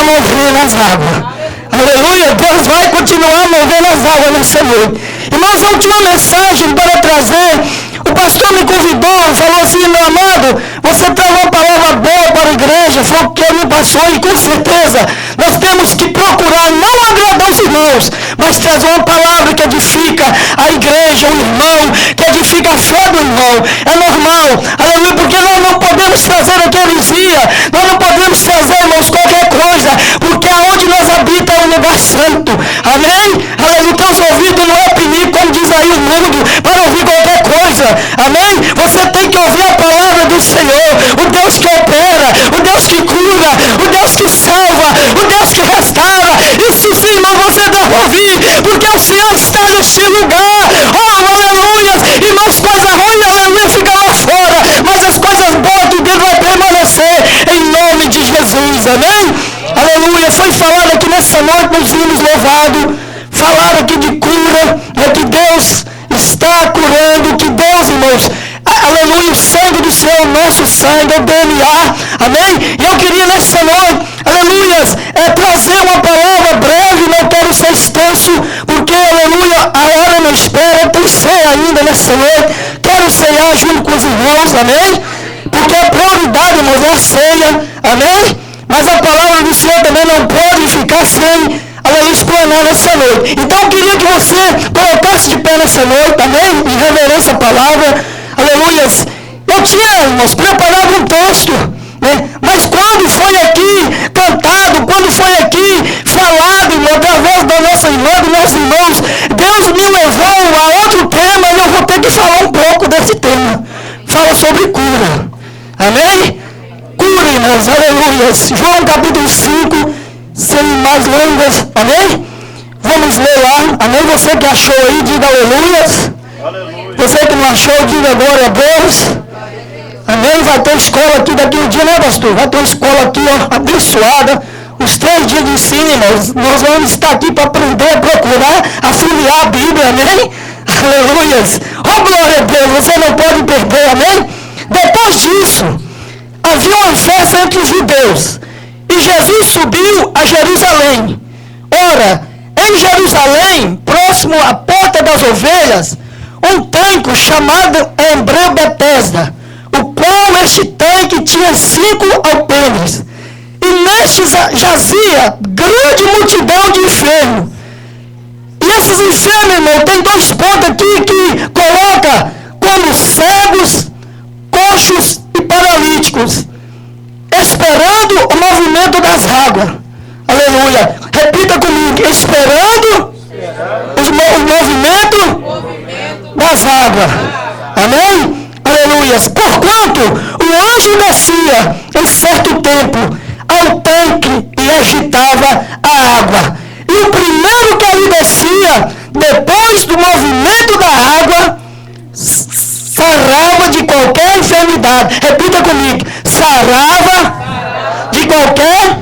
a mover nas águas. Aleluia, Deus vai continuar movendo as águas nessa noite. Irmãos, a última mensagem para trazer, o pastor me convidou, falou assim: meu amado, você traz uma palavra boa para a igreja, foi o que ele me passou, e com certeza nós temos que procurar não agradar os irmãos, mas trazer uma palavra que edifica a igreja, o irmão, que edifica a fé do irmão. É normal, aleluia, porque nós não podemos trazer a heresia, nós não podemos trazer, irmãos, qualquer coisa, porque aonde nós habitamos é um lugar santo. Amém? Aleluia, teus ouvidos não é pinico, como diz aí o mundo, para ouvir qualquer coisa. Amém? Você tem que ouvir a palavra do Senhor, o Deus que opera, o Deus que cura, o Deus que salva, o Deus que restaura. Isso sim, irmão, você deve ouvir, porque o Senhor está neste lugar. Oh, aleluia! Irmãos, coisa ruim, aleluia, fica lá fora, mas as coisas boas de Deus vai permanecer em nome de Jesus. Amém? Aleluia! Foi falado aqui nessa noite nos hinos louvados, falaram aqui de cura, que Deus está curando, que Deus, irmãos, aleluia, o sangue do Senhor, o nosso sangue, o DNA, amém? E eu queria nessa noite, aleluia, trazer uma palavra breve, não quero ser extenso, porque, aleluia, a hora não espera, tem ceia ainda nessa noite, quero ceiar junto com os irmãos, amém? Porque a prioridade, irmãos, é a ceia, amém? Mas a palavra do Senhor também não pode ficar sem, aleluia, explanar nessa noite. Então eu queria que você colocasse de pé nessa noite, amém? Em reverência à palavra, aleluia. Eu tinha, irmãos, preparado um texto, né? Mas quando foi aqui cantado, quando foi aqui falado, irmão, através da nossa irmã, dos nossos irmãos, Deus me levou a outro tema e eu vou ter que falar um pouco desse tema. Fala sobre cura, amém? Cura, irmãos, aleluia. João capítulo 5, sem mais longas, amém? Vamos ler lá, amém? Você que achou aí, diga aleluias. Aleluia. Você que não achou, diga glória a Deus. Amém? Vai ter escola aqui daqui um dia, né, pastor? Vai ter uma escola aqui, ó, abençoada. Os 3 dias de ensino, irmãos. Nós vamos estar aqui para aprender, procurar, afiliar a Bíblia, amém? Aleluias. Oh, glória a Deus, você não pode perder, amém? Depois disso, havia uma festa entre os judeus. E Jesus subiu a Jerusalém. Ora, em Jerusalém, próximo à porta das ovelhas, um tanque chamado em hebreu Betesda, o qual este tanque tinha 5 alpendres. E nestes jazia grande multidão de enfermos. E esses enfermos, irmão, tem 2 pontos aqui que coloca como cegos, coxos e paralíticos, esperando o movimento das águas. Aleluia. Repita comigo. Esperando o movimento das águas. Amém? Aleluia. Porquanto o anjo descia em certo tempo ao tanque e agitava a água. E o primeiro que ali descia, depois do movimento da água, sarava de qualquer enfermidade. Repita comigo. Sarava de qualquer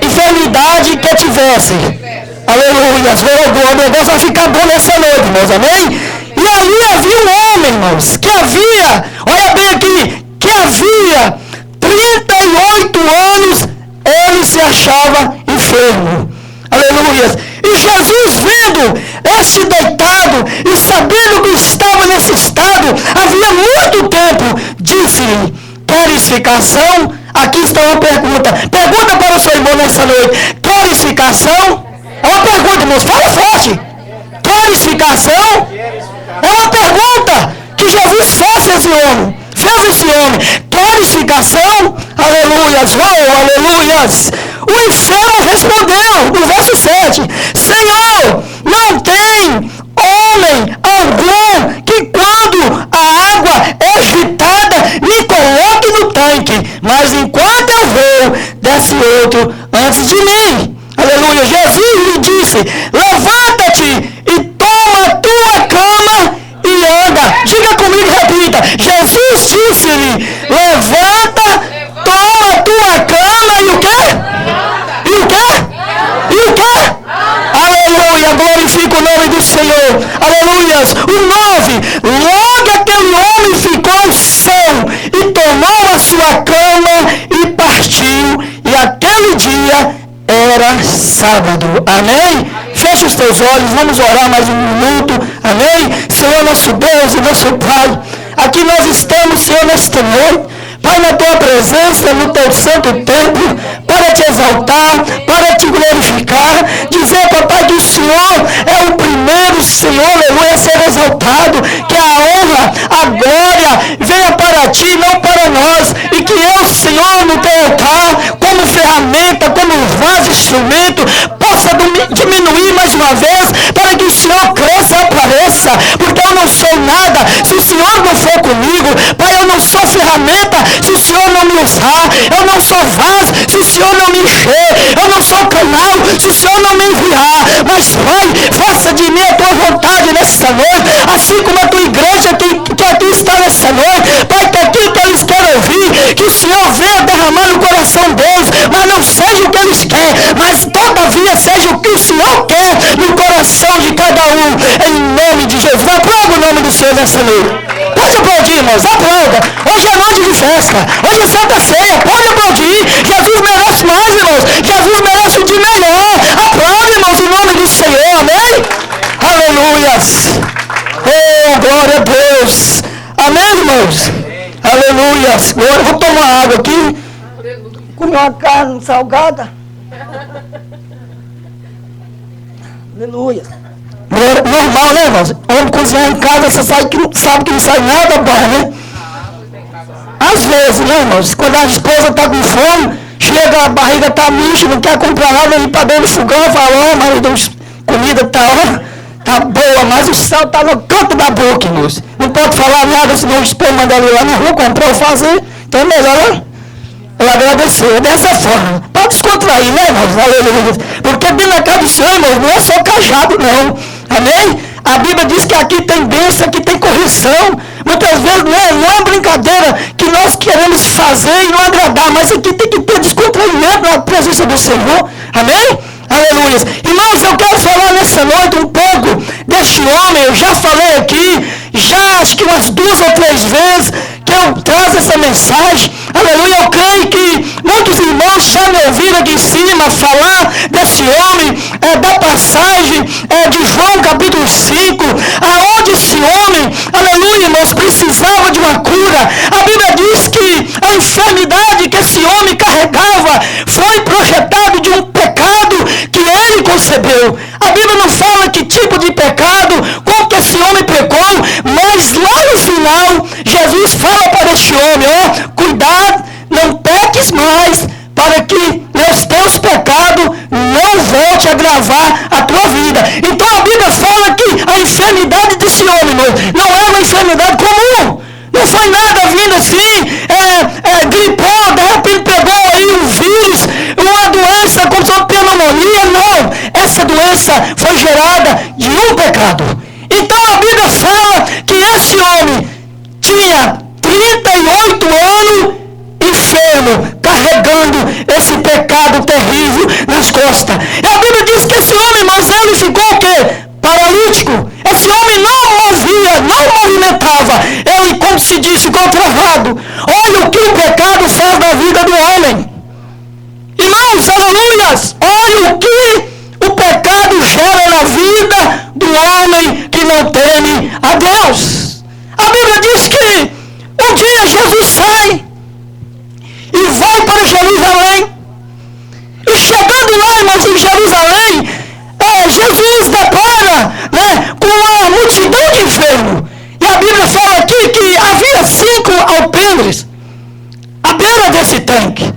enfermidade que tivesse. Aleluia. O negócio vai ficar bom nessa noite, irmãos. Amém? E ali havia um homem, irmãos, que havia, olha bem aqui, que havia 38 anos, ele se achava enfermo. Aleluia. E Jesus, vendo este deitado e sabendo que estava nesse estado, havia muito tempo, disse-lhe: queres ficação? Aqui está uma pergunta. Pergunta para o seu irmão nessa noite. Queres ficação? É uma pergunta, irmãos. Fala forte. Queres ficação? É uma pergunta que Jesus fez esse homem. Fez esse homem. Queres ficação? Aleluias. Oh, aleluias. O enfermo respondeu, no verso 7. Senhor, não tem homem algum que quando a água é agitada me coloque no tanque, mas enquanto eu vou, desce outro antes de mim. Aleluia. Jesus lhe disse: levanta-te e toma a tua cama e anda. Diga comigo, repita. Jesus disse-lhe: levanta, toma a tua cama e o quê? E o quê? E o quê? Aleluia, glorifica o nome do Senhor. Aleluias. O 9, logo aquele homem ficou são e tomou a sua cama e partiu. E aquele dia era sábado. Amém? Feche os teus olhos, vamos orar mais um minuto. Amém? Senhor nosso Deus e nosso Pai, aqui nós estamos, Senhor, nesta noite. Pai, na tua presença, no teu santo templo, para te exaltar, para te glorificar, dizer, papai, que o Senhor é o primeiro, Senhor, aleluia, a ser exaltado, que a honra, a glória venha para ti, não para nós, e que eu, Senhor, no teu altar, como ferramenta, como vaso, instrumento, possa diminuir mais uma vez, para que o Senhor cresça e apareça, porque eu não sou nada, se o Senhor não for comigo, Pai, eu não sou ferramenta, se o Senhor não me usar, eu não sou vaso, se o Senhor não me encher, eu não sou canal, se o Senhor não me enviar, mas Pai, faça de mim a tua vontade nesta noite, assim como a tua igreja que aqui está nesta noite, Pai, que aquilo que eles querem ouvir, que o Senhor venha derramar no coração deles, mas não seja o que eles querem, mas todavia seja o que o Senhor quer no coração de cada um, em nome de Jesus. Aplauda o nome do Senhor nessa noite. Pode aplaudir, irmãos, aplauda. Hoje é noite de festa, hoje é Santa Ceia, pode aplaudir. Jesus merece mais, irmãos, Jesus merece o de melhor. Aplaude, irmãos, em nome do Senhor, amém? Aleluias. Oh, glória a Deus. Amém, irmãos? Aleluias. Agora eu vou tomar água aqui. Comer uma carne salgada. Aleluia. Normal, né, irmãos? Vamos cozinhar em casa, você sabe que não sai nada bom, né? Às vezes, né, irmãos? Quando a esposa está com fome, chega, a barriga está mixa, não quer comprar nada, ir para dentro do fogão e fala, ó, marido, comida tá boa, mas o sal está no canto da boca, irmãos. Não pode falar nada, senão o esposo manda ele lá na rua comprar ou fazer. Então é melhor ela agradecer dessa forma. Para descontrair, né, irmãos? Aleluia. Porque dentro da casa do Senhor, irmãos, não é só cajado, não. Amém? A Bíblia diz que aqui tem bênção, aqui tem correção. Muitas vezes não é brincadeira que nós queremos fazer e não agradar, mas aqui tem que ter descontraimento na presença do Senhor. Amém? Aleluia. Irmãos, eu quero falar nessa noite um pouco deste homem. Eu já falei aqui, já acho que umas 2 ou 3 vezes que eu trago essa mensagem. Aleluia. Eu creio que muitos irmãos já me ouviram aqui em cima falar desse homem, da passagem de João capítulo 5, aonde esse homem, aleluia, irmãos, precisava de uma cura. A Bíblia diz que a enfermidade que esse homem carregava foi projetado de um pecado que ele concebeu. A Bíblia não fala que tipo de pecado, como que esse homem pecou, mas lá no final, Jesus fala para este homem, ó, cuidado, não peques mais, para que os teus pecados não voltem a agravar a tua vida. Então a Bíblia fala que a enfermidade desse homem, não é uma enfermidade comum. Não foi nada vindo assim, gripou, de repente pegou aí um vírus, uma doença como se fosse pneumonia. Não, essa doença foi gerada de um pecado. Então a Bíblia fala que esse homem tinha 38 anos enfermo, carregando esse pecado terrível nas costas. E a Bíblia diz que esse homem, irmãos, ele ficou o quê? Paralítico. Esse homem não movia, não movimentava. Ele, como se diz, ficou travado. Olha o que o pecado faz na vida do homem. Irmãos, aleluias, olha o que o pecado gera na vida do homem que não teme a Deus. A Bíblia diz que um dia Jesus sai e vai para Jerusalém. E chegando lá, irmãos, em Jerusalém, Jesus depara, né, com uma multidão de enfermos. E a Bíblia fala aqui que havia 5 alpendres à beira desse tanque.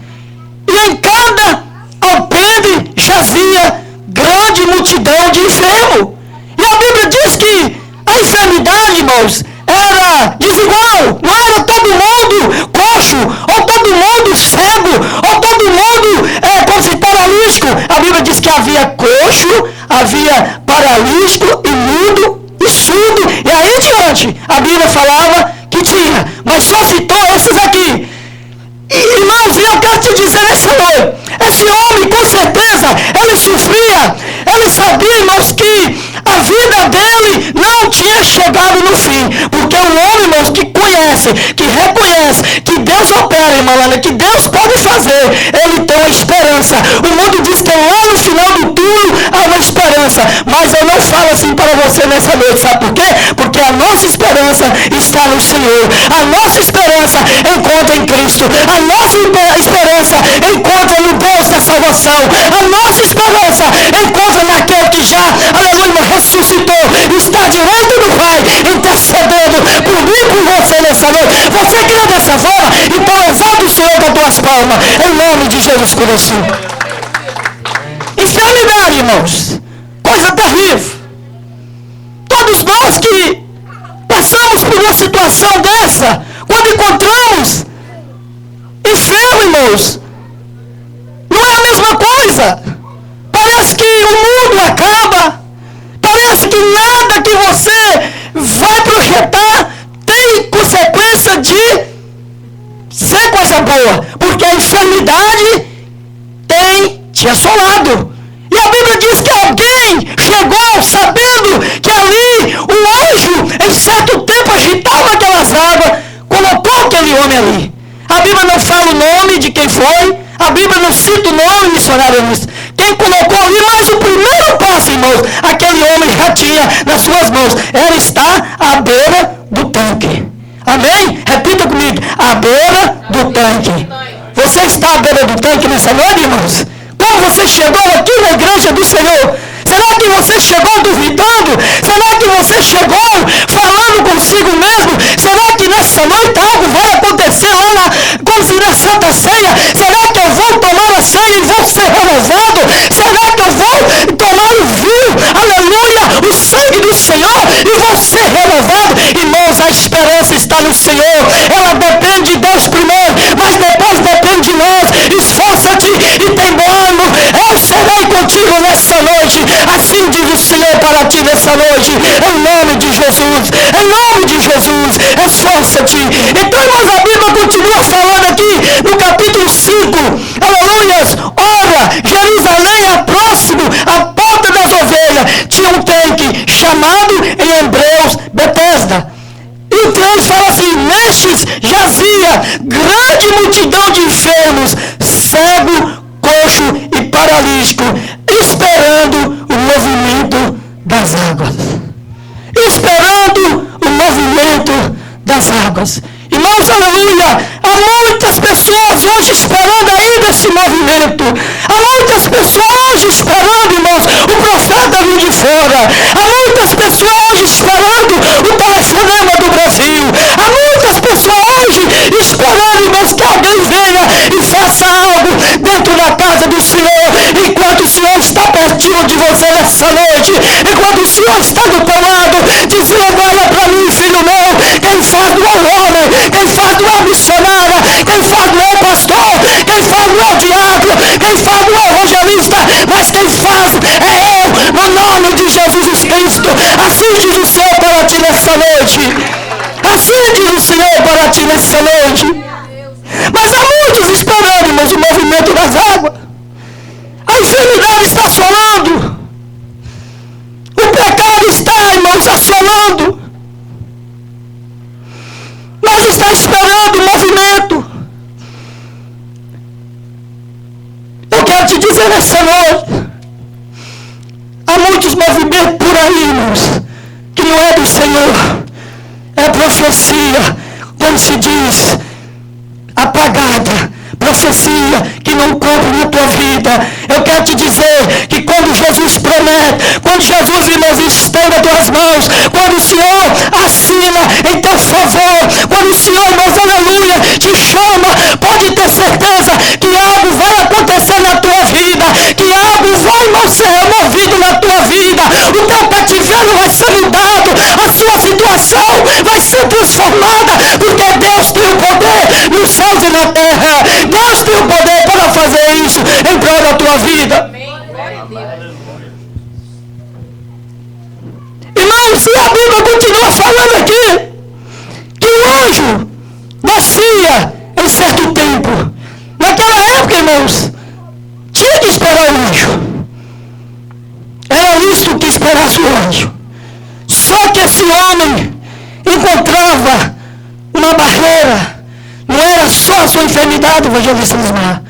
E em cada alpendre jazia grande multidão de enfermos. E a Bíblia diz que a enfermidade, irmãos, era desigual. Não era todo mundo coxo, ou todo mundo cego, ou todo mundo como se paralítico. A Bíblia diz que havia coxo, havia paralítico, e mudo, e surdo. E aí diante, a Bíblia falava que tinha. Mas só citou esses aqui. E, irmãos, eu quero te dizer nessa noite, esse homem, com certeza, ele sofria, ele sabia, irmãos, que a vida dele não tinha chegado no fim, porque o homem, irmãos, que conhece, que reconhece, que Deus opera, irmã Lana, que Deus pode fazer, ele tem uma esperança. O mundo diz que lá no esperança. Mas eu não falo assim para você nessa noite, sabe por quê? Porque a nossa esperança está no Senhor. A nossa esperança encontra em Cristo. A nossa esperança encontra no Deus da salvação. A nossa esperança encontra naquele que já, aleluia, ressuscitou, está direito do Pai, intercedendo por mim e por você nessa noite. Você crê dessa forma? Então exalta o Senhor com as tuas palmas, em nome de Jesus Cristo. Enfermidade, irmãos, coisa terrível. Todos nós que passamos por uma situação dessa, quando encontramos enfermo, irmãos, não é a mesma coisa. Parece que o mundo acaba. Parece que nada que você vai projetar tem consequência de ser coisa boa. Porque a enfermidade tem te assolado. E a Bíblia diz que alguém chegou sabendo que ali o anjo, em certo tempo, agitava aquelas águas, colocou aquele homem ali. A Bíblia não fala o nome de quem foi, a Bíblia não cita o nome, missionário nisso. Quem colocou ali, mas o primeiro passo, irmãos, aquele homem já tinha nas suas mãos, era estar à beira do tanque. Amém? Repita comigo, à beira do tanque. Você está à beira do tanque nessa noite, irmãos? Como você chegou aqui na igreja do Senhor? Será que você chegou duvidando? Será que você chegou falando consigo mesmo? Será que nessa noite algo vai acontecer lá na Santa Ceia? Será que eu vou tomar a ceia e vou ser renovado? Será que eu vou tomar o vinho, aleluia, o sangue do Senhor e vou ser renovado? Irmãos, a esperança está no Senhor. Ela depende de Deus primeiro, mas depois depende de nós. Esforça-te e tem bom ânimo. Eu serei contigo nessa noite. Assim diz o Senhor para ti nessa noite, em nome de Jesus, em nome de Jesus, esforça-te. Então, irmãos, a Bíblia continua falando aqui no capítulo 5, aleluias, ora, Jerusalém é próximo à porta das ovelhas, tinha um tanque chamado em hebreus Betesda. E o 3 fala assim, nestes jazia grande multidão de enfermos, cego, coxo e paralítico, esperando o movimento das águas. Esperando o movimento das águas. Irmãos, aleluia, há muitas pessoas hoje esperando ainda esse movimento. Há muitas pessoas hoje esperando, irmãos, o profeta vir de fora. Há muitas pessoas hoje esperando o telefonema do Brasil. Há muitas pessoas hoje esperando, irmãos, que alguém venha e faça algo dentro da casa do Senhor. Enquanto o Senhor está pertinho de você nessa noite, enquanto o Senhor está do teu lado, dizendo, olha para mim, filho meu, quem faz não é o homem, quem faz não é a missionária, quem faz não é o pastor, quem faz não é o diácono, quem faz não é o evangelista, mas quem faz é eu, no nome de Jesus Cristo. Assim diz o Senhor para ti nessa noite. Assim diz o Senhor para ti nessa noite. Mas há muitos esperando, irmãos, o movimento das águas. A enfermidade está assolando. O pecado está, irmãos, assolando. Mas está esperando o movimento. Eu quero te dizer nessa noite, há muitos movimentos por aí, irmãos, que não é do Senhor. É profecia, como se diz, apagada. Profecia que não cumpre na tua vida. Eu quero te dizer que quando Jesus promete, quando Jesus, irmãos, estende as tuas mãos, quando o Senhor assina em teu favor, quando o Senhor, irmãos, aleluia, te chama, pode ter certeza que algo vai acontecer na tua vida, que algo vai, irmão, ser removido na tua vida. O teu cativeiro vai ser mudado, a sua situação vai ser transformada, porque Deus tem o poder nos céus e na terra. Deus tem o poder para fazer isso em prol da tua vida. Irmãos, e a Bíblia continua falando aqui que o anjo descia em certo tempo. Naquela época, irmãos, tinha que esperar o anjo. Era lícito que esperasse o anjo. Só que esse homem encontrava uma barreira. Não era só a sua enfermidade, evangelista Lismar.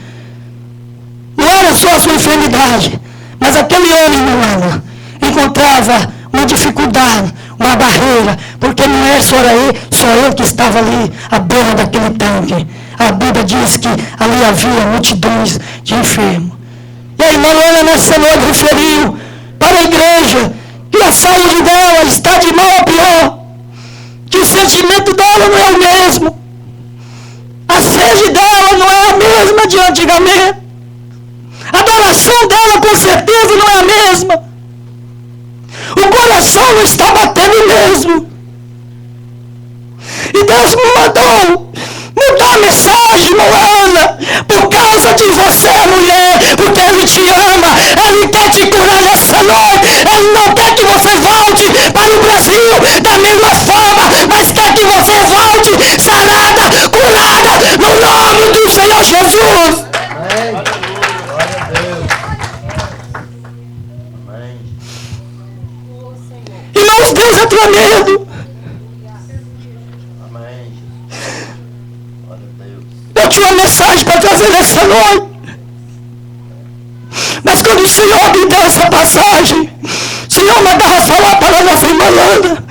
Não era só a sua enfermidade. Mas aquele homem, meu irmão, encontrava uma dificuldade, uma barreira, porque não é só eu que estava ali à beira daquele tanque. A Bíblia diz que ali havia multidões de enfermos. E a irmã Ana nessa noite referiu para a igreja que a saúde dela está de mal a pior, que o sentimento dela não é o mesmo, a sede dela não é a mesma de antigamente, a adoração dela com certeza não é a mesma, o coração não está batendo mesmo. E Deus me mandou mudar a mensagem, Moana, por causa de você, mulher, porque Ele te ama, Ele quer te curar nessa noite, Ele não quer que você volte para o Brasil da mesma forma, mas quer que você volte sarada, curada, no nome do Senhor Jesus. Amém. Glória a Deus. Amém. Irmãos, Deus é tremendo. Eu tinha uma mensagem para trazer nessa noite, mas quando o Senhor me deu essa passagem, o Senhor mandava falar para a nossa irmã Landa: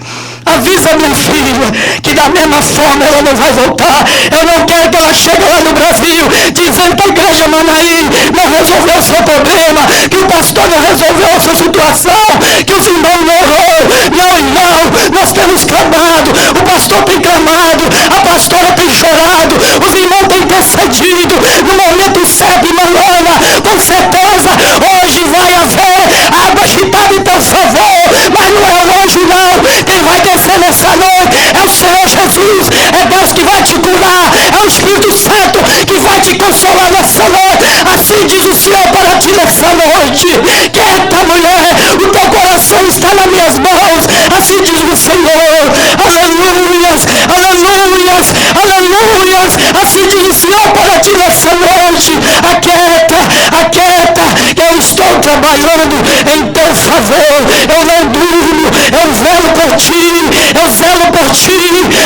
avisa minha filha que da mesma forma ela não vai voltar. Eu não quero que ela chegue lá no Brasil dizendo que a igreja Manaim não resolveu o seu problema, que o pastor não resolveu a sua situação, que os irmãos não orou. Não, irmão, nós temos clamado, o pastor tem clamado, a pastora tem chorado, os irmãos têm intercedido no momento certo, irmã Ana, com certeza hoje vai haver água agitada em teu favor, mas não é hoje não. Quem vai descer nessa noite é o Senhor Jesus, é Deus que vai te curar, é o Espírito Santo que vai te consolar nessa noite. Assim diz o Senhor para ti nessa noite: quieta, mulher, o teu coração está nas minhas mãos. Assim diz o Senhor. Aleluias, aleluias, aleluias. Assim diz o Senhor para ti nessa noite: aquieta, aquieta, eu estou trabalhando em teu favor. Eu não durmo, eu velo por ti, eu zelo por ti.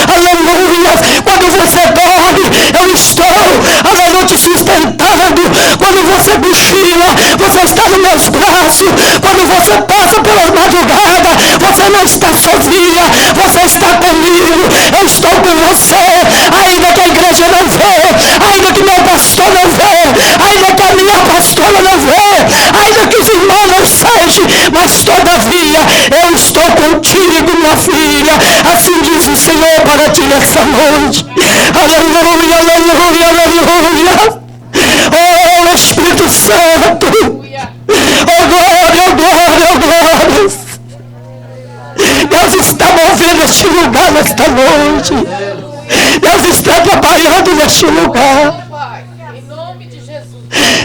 Aleluia. Quando você dorme, eu estou, aleluia, te sustentando. Quando você cochila, você está nos meus braços. Quando você passa pelas madrugadas, você não está sozinha, você está comigo. Eu estou com você, ainda que a igreja não vê, ainda que meu pastor não vê, ainda que a minha pastora não vê, ainda que os irmãos não sejam, mas todavia eu estou contigo, minha filha. Assim diz o Senhor para ti nessa noite. Aleluia, aleluia, aleluia. Oh, Espírito Santo. Oh, glória, oh, glória, oh, glória. Deus está movendo este lugar nesta noite. Deus está trabalhando neste lugar.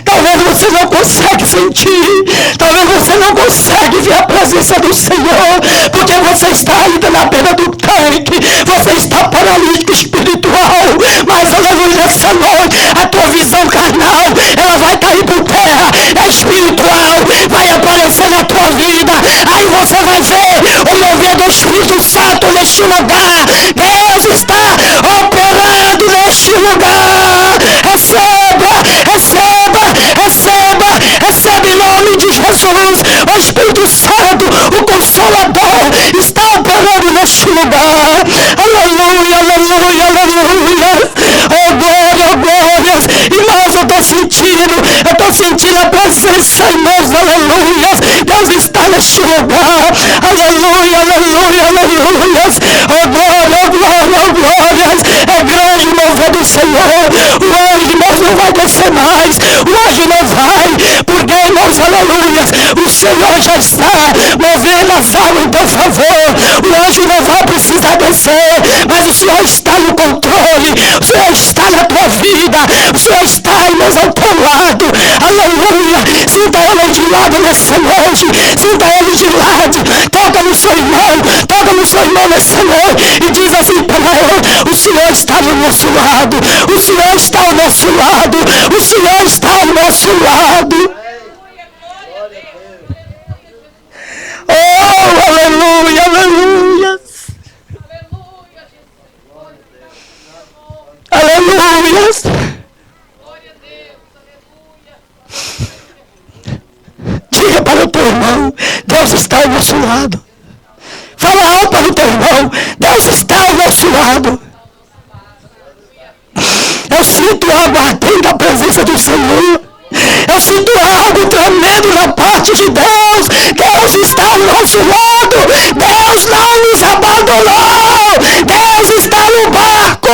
Talvez você não consegue sentir, talvez você não consegue ver a presença do Senhor, porque você está ainda na beira do tanque, você está paralítico espiritual, mas aleluia, nessa noite a tua visão carnal, ela vai cair por terra, é espiritual, vai aparecer na tua vida, aí você vai ver o mover do Espírito Santo neste lugar. Deus está operando neste lugar. Receba, receba, receba, receba em nome de Jesus. O Espírito Santo, o Consolador, está operando neste lugar. Aleluia, aleluia, aleluia. Oh glória, oh glórias. Irmãos, eu estou sentindo a presença, irmãos, aleluia. Deus está neste lugar. Aleluia, aleluia, aleluia. Oh glória, oh glória, oh glórias. É grande o mover do Senhor. O anjo, irmãos, não vai descer mais. O anjo não vai, porque, irmãos, aleluia, o Senhor já está movendo as águas em teu favor. O anjo não vai precisar descer, mas o Senhor está no controle. O Senhor está na tua vida. O Senhor está, irmãos, ao teu lado. Aleluia. Sinta Ele de lado nessa noite. Sinta Ele de lado. Toca no seu irmão. Toca no seu irmão nessa noite. E diz assim para ele: o Senhor está do nosso lado. O Senhor está ao nosso lado. O Senhor está ao nosso lado. Oh, aleluia, aleluia. Aleluia. Diga para o teu irmão: Deus Deus está ao nosso lado. Fala alto para o teu irmão. Deus está ao nosso lado. Eu sinto algo ardendo da presença do Senhor. Eu sinto algo tremendo da parte de Deus. Deus está ao nosso lado. Deus não nos abandonou. Deus está no barco.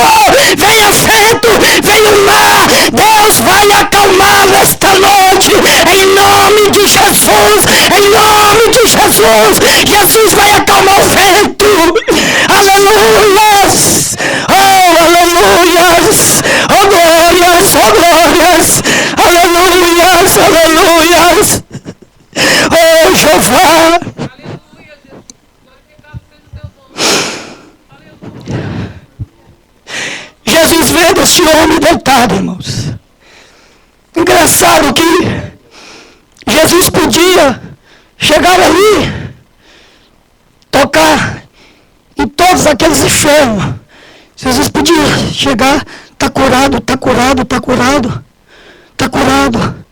Venha vento, venha o mar. Deus vai acalmar nesta noite. Em nome de Jesus. Em nome de Jesus. Jesus vai acalmar o vento. Aleluias. Oh, aleluias. Oh, glórias. Oh, glórias. Aleluias. Aleluias. Oh, Jeová. Jesus vendo esse homem deitado, irmãos. Engraçado que Jesus podia chegar ali, tocar em todos aqueles enfermos. Jesus podia chegar, está curado, está curado, está curado, está curado.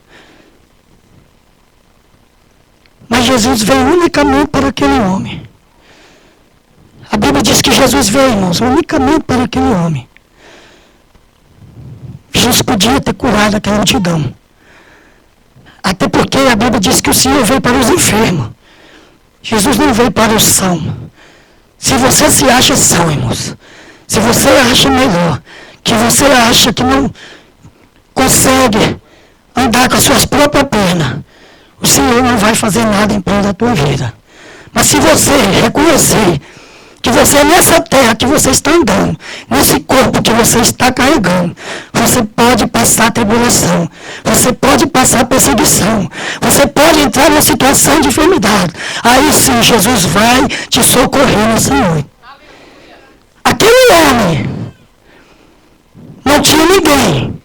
Mas Jesus veio unicamente para aquele homem. A Bíblia diz que Jesus veio, irmãos, unicamente para aquele homem. Jesus podia ter curado aquela multidão. Até porque a Bíblia diz que o Senhor veio para os enfermos. Jesus não veio para os sãos. Se você se acha são, irmãos, se você acha melhor, que você acha que não consegue andar com as suas próprias pernas, o Senhor não vai fazer nada em prol da tua vida. Mas se você reconhecer que você é nessa terra que você está andando, nesse corpo que você está carregando, você pode passar tribulação, você pode passar perseguição, você pode entrar numa situação de enfermidade. Aí sim, Jesus vai te socorrer nessa noite. Aquele homem não tinha ninguém.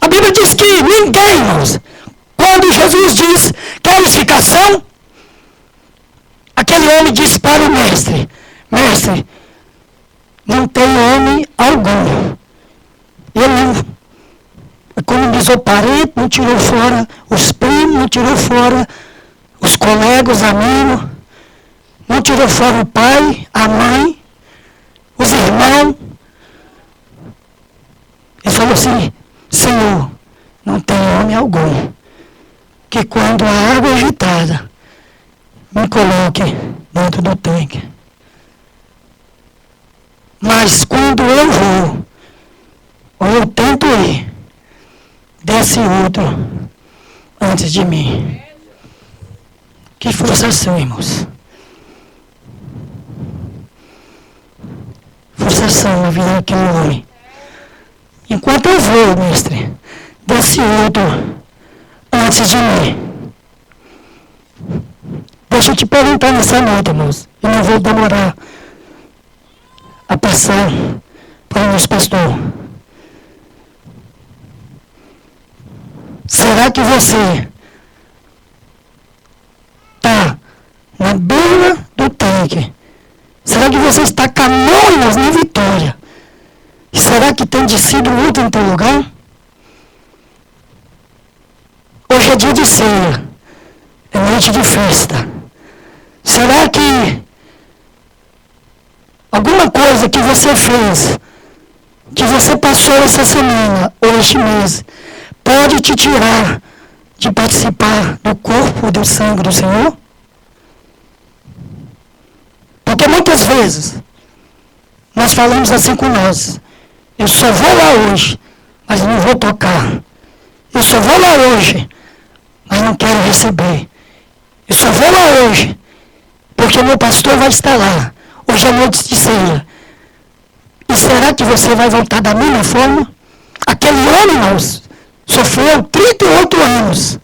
A Bíblia diz que ninguém, irmãos, quando Jesus diz, queres ficar são? Aquele homem disse para o mestre, mestre, não tem homem algum. Ele não economizou parente, não tirou fora os primos, não tirou fora os colegas, os amigos, não tirou fora o pai, a mãe, os irmãos. Ele falou assim, Senhor, não tem homem algum que quando a água é agitada, me coloque dentro do tanque. Mas quando eu vou, ou eu tento ir, desce outro antes de mim. Que frustração, irmãos. Frustração na vida daquele homem. Enquanto eu vou, mestre, desce outro antes de mim. Deixa eu te perguntar nessa noite, irmãos. Eu não vou demorar a passar para o nosso pastor. Será que você está na beira do tanque? Será que você está caminhando na vitória? E será que tem descido muito em teu lugar? Hoje é dia de ceia. É noite de festa. Será que alguma coisa que você fez, que você passou essa semana ou este mês, pode te tirar de participar do corpo e do sangue do Senhor? Porque muitas vezes nós falamos assim com nós, eu só vou lá hoje, mas não vou tocar. Eu só vou lá hoje, mas não quero receber. Eu só vou lá hoje, porque meu pastor vai estar lá. Hoje é noite de ceia. E será que você vai voltar da mesma forma? Aquele homem, irmãos, sofreu 38 anos.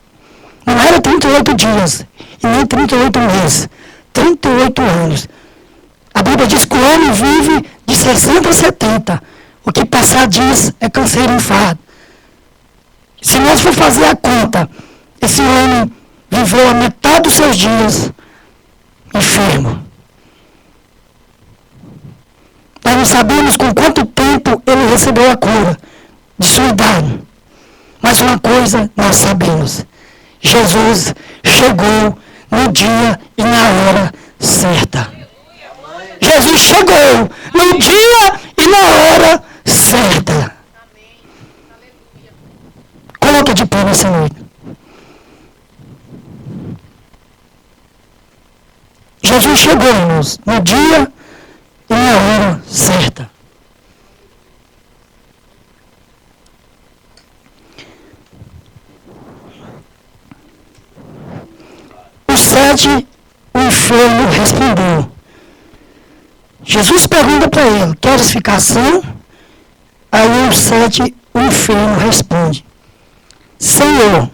Não era 38 dias, e nem 38 meses. 38 anos. A Bíblia diz que o homem vive de 60 a 70. O que passar dias é canseiro e enfado. Se nós for fazer a conta, esse homem viveu a metade dos seus dias enfermo. Nós não sabemos com quanto tempo ele recebeu a cura de sua idade. Mas uma coisa nós sabemos. Jesus chegou no dia e na hora certa. Jesus chegou no dia e na hora certa. Coloca de pé nessa noite. Jesus chegou, irmãos, no dia e na hora certa. O 7, o inferno respondeu. Jesus pergunta para ele, queres ficar são? Aí o 7, o inferno responde, Senhor,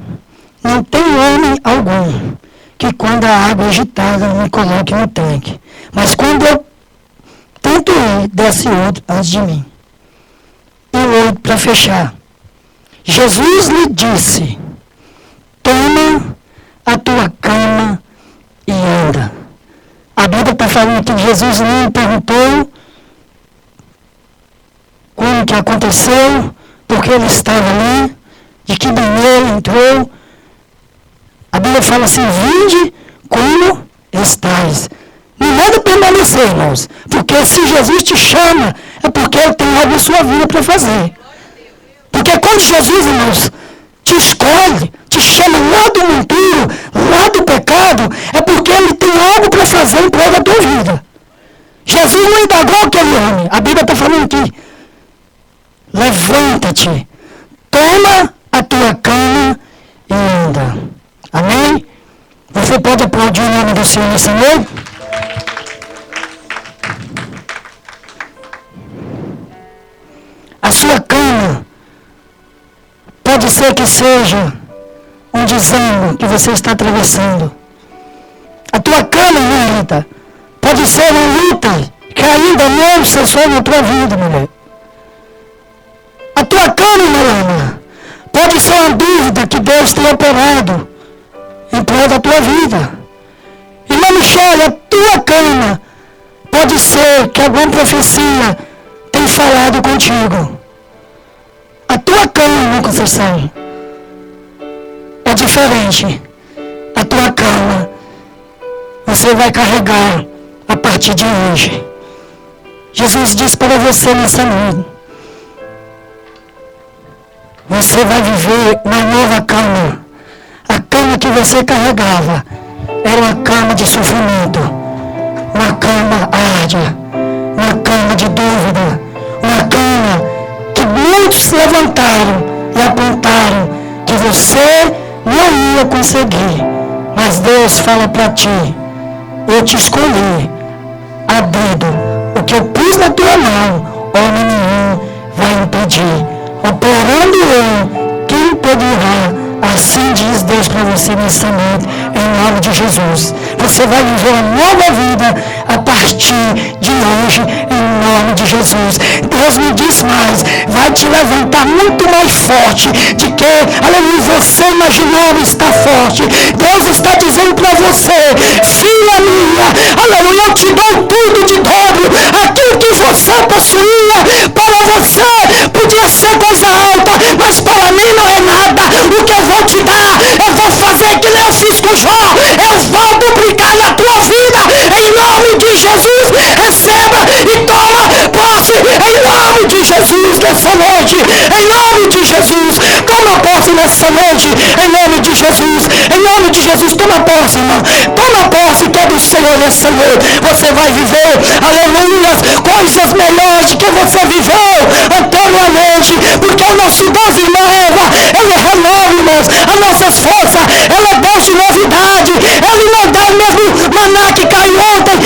não tem homem algum que quando a água é agitada me coloque no tanque, mas quando eu tento ir, desce outro antes de mim. E o 8, para fechar, Jesus lhe disse, toma a tua cama e anda. A Bíblia está falando que Jesus não perguntou como que aconteceu, porque ele estava ali, de que maneira entrou. A Bíblia fala assim, vinde como estais. Não manda permanecer, irmãos, porque se Jesus te chama, é porque ele tem algo em sua vida para fazer. Porque quando Jesus, irmãos, te escolhe, te chama lá do monturo, lá do pecado, é porque ele tem algo para fazer em prol da tua vida. Jesus não indagou aquele homem. A Bíblia está falando aqui. Levanta-te, toma a tua cama e anda. Amém? Você pode aplaudir o nome do Senhor nessa noite? A sua cama pode ser que seja um desânimo que você está atravessando. A tua cama, minha Rita, pode ser uma luta que ainda não cessou na tua vida, mulher. A tua cama, Milana, pode ser uma dúvida que Deus tem operado em prol da tua vida. Irmã Michele, a tua cama pode ser que alguma profecia tenha falado contigo. A tua cama, irmã Conceição, é diferente. A tua cama você vai carregar a partir de hoje. Jesus disse para você nessa noite, você vai viver uma nova cama. A cama que você carregava era uma cama de sofrimento, uma cama árdua, uma cama de dúvida, uma cama que muitos se levantaram e apontaram que você não ia conseguir. Mas Deus fala para ti, eu te escolhi, a dedo, o que eu pus na tua mão, homem nenhum vai impedir. Operando eu, quem poderá? Assim diz Deus para você nessa noite, em nome de Jesus. Você vai viver uma nova vida a partir de hoje, em nome de Jesus. Deus me diz mais, vai te levantar muito mais forte de que, aleluia, você imaginava estar forte. Deus está dizendo para você, filha minha, aleluia, eu te dou tudo de dobro. Aquilo que você possuía, para você podia ser coisa alta, mas para mim não é nada. O que eu vou te dar, eu vou fazer que nem eu fiz com Jó, eu vou duplicar na tua vida, em nome de Jesus. Receba e toma posse, em nome de Jesus nessa noite, em nome de Jesus. Toma posse nessa noite, em nome de Jesus, em nome de Jesus. Toma posse, irmão, toma posse que é do Senhor nessa noite. Você vai viver, aleluia, coisas melhores que você viveu anteriormente, porque o nosso Deus, irmão Eva, ele renova, irmãos, as nossas forças, ela é Deus de novidade. Ele não dá o mesmo maná que caiu ontem,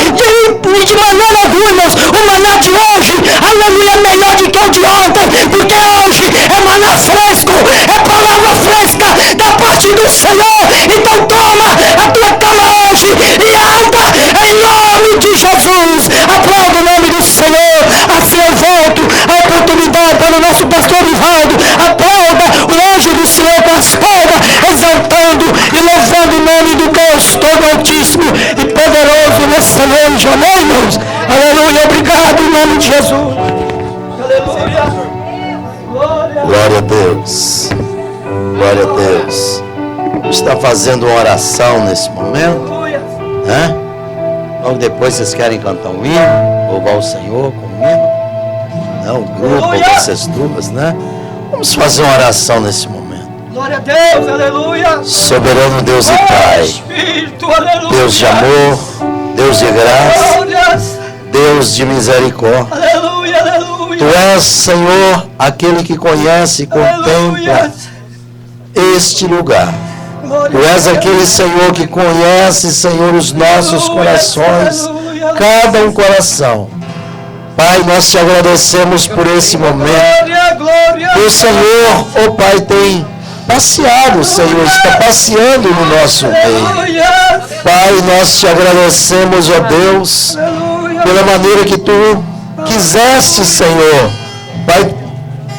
de maneira alguma, irmãos. O maná de hoje, aleluia, é melhor do que o de ontem, porque hoje é maná fresco, é palavra fresca da parte do Senhor. Então toma a tua cama hoje e anda em nome de Jesus. Aplauda o nome do Senhor. Assim eu volto a oportunidade para o nosso pastor Ivaldo. Aplauda o anjo do Senhor com as palmas, exaltando e louvando o nome do Deus todo altíssimo e poderoso nessa noite. Amém, irmãos? Aleluia, obrigado em nome de Jesus. Aleluia. Glória a Deus. Glória a Deus. Está fazendo uma oração nesse momento. Né? Logo depois vocês querem cantar um hino, louvar o Senhor com um hino? Não, o grupo, vocês duas, né? Vamos fazer uma oração nesse momento. Glória a Deus, aleluia. Soberano Deus e Pai, Espírito, aleluia. Deus de amor, Deus de graça, Glórias. Deus de misericórdia. Aleluia, aleluia. Tu és, Senhor, aquele que conhece e contempla este lugar. Tu és aquele, Senhor, que conhece, Senhor, os nossos corações, cada um coração. Pai, nós te agradecemos por esse momento. Que o Senhor, ó Pai, tem passeado, Senhor, está passeando no nosso meio. Pai, nós te agradecemos, ó Deus, pela maneira que tu quiseste, Senhor, Pai,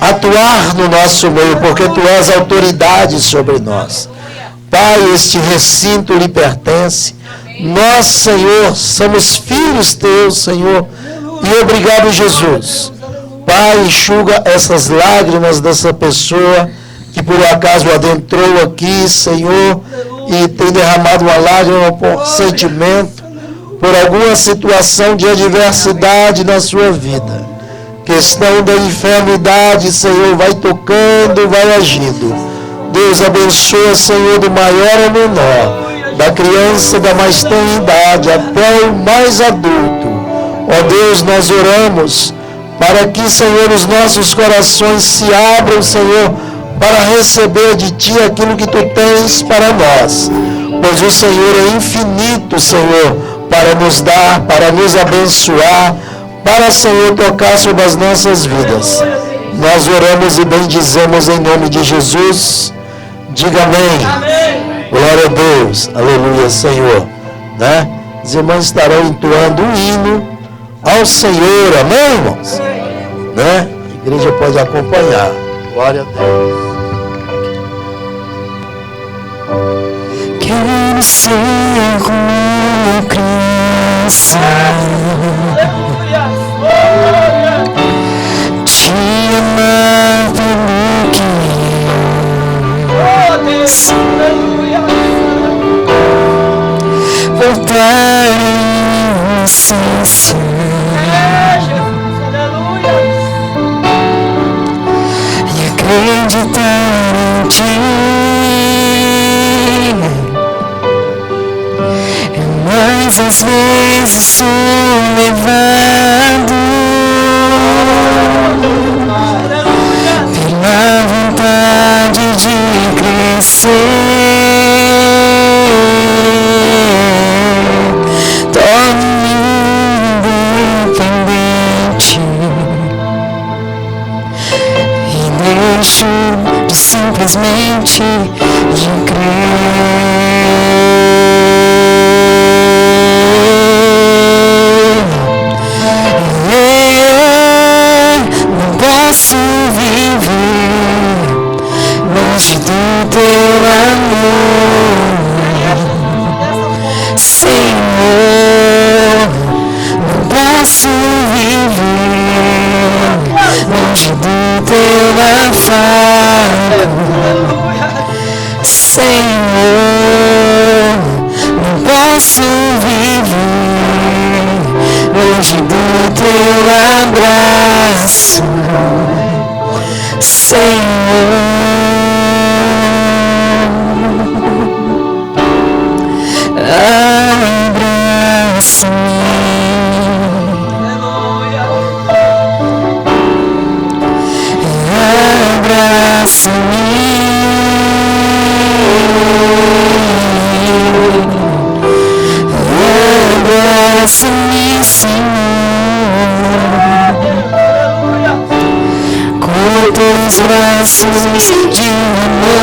atuar no nosso meio, porque tu és autoridade sobre nós. Pai, este recinto lhe pertence. Nós, Senhor, somos filhos teus, Senhor. E obrigado, Jesus. Pai, enxuga essas lágrimas dessa pessoa que por acaso adentrou aqui, Senhor, e tem derramado uma lágrima por sentimento, por alguma situação de adversidade na sua vida. Questão da enfermidade, Senhor, vai tocando, vai agindo. Deus abençoa, Senhor, do maior ao menor, da criança da mais tenra idade até o mais adulto. Ó Deus, nós oramos para que, Senhor, os nossos corações se abram, Senhor, para receber de Ti aquilo que Tu tens para nós. Pois o Senhor é infinito, Senhor, para nos dar, para nos abençoar, para, Senhor, tocar sobre as nossas vidas. Nós oramos e bendizemos em nome de Jesus. Diga amém. Glória a Deus. Aleluia, Senhor. Né? Os irmãos estarão entoando um hino ao Senhor. Amém, irmãos? Né? A igreja pode acompanhar. Glória a Deus. Quero ser como criança, te amar pelo que és, voltar em essência, e acreditar em Ti. Mas às vezes sou levado pela vontade de crescer, torno-me independente e deixo de simplesmente de crer. Posso viver longe do Teu amor, Senhor. Não posso viver longe do Teu afago, Senhor. Não posso viver longe do Teu abraço, Senhor. Abraça-me, abraça-me, abraça-me, Senhor. Teus braços de amor,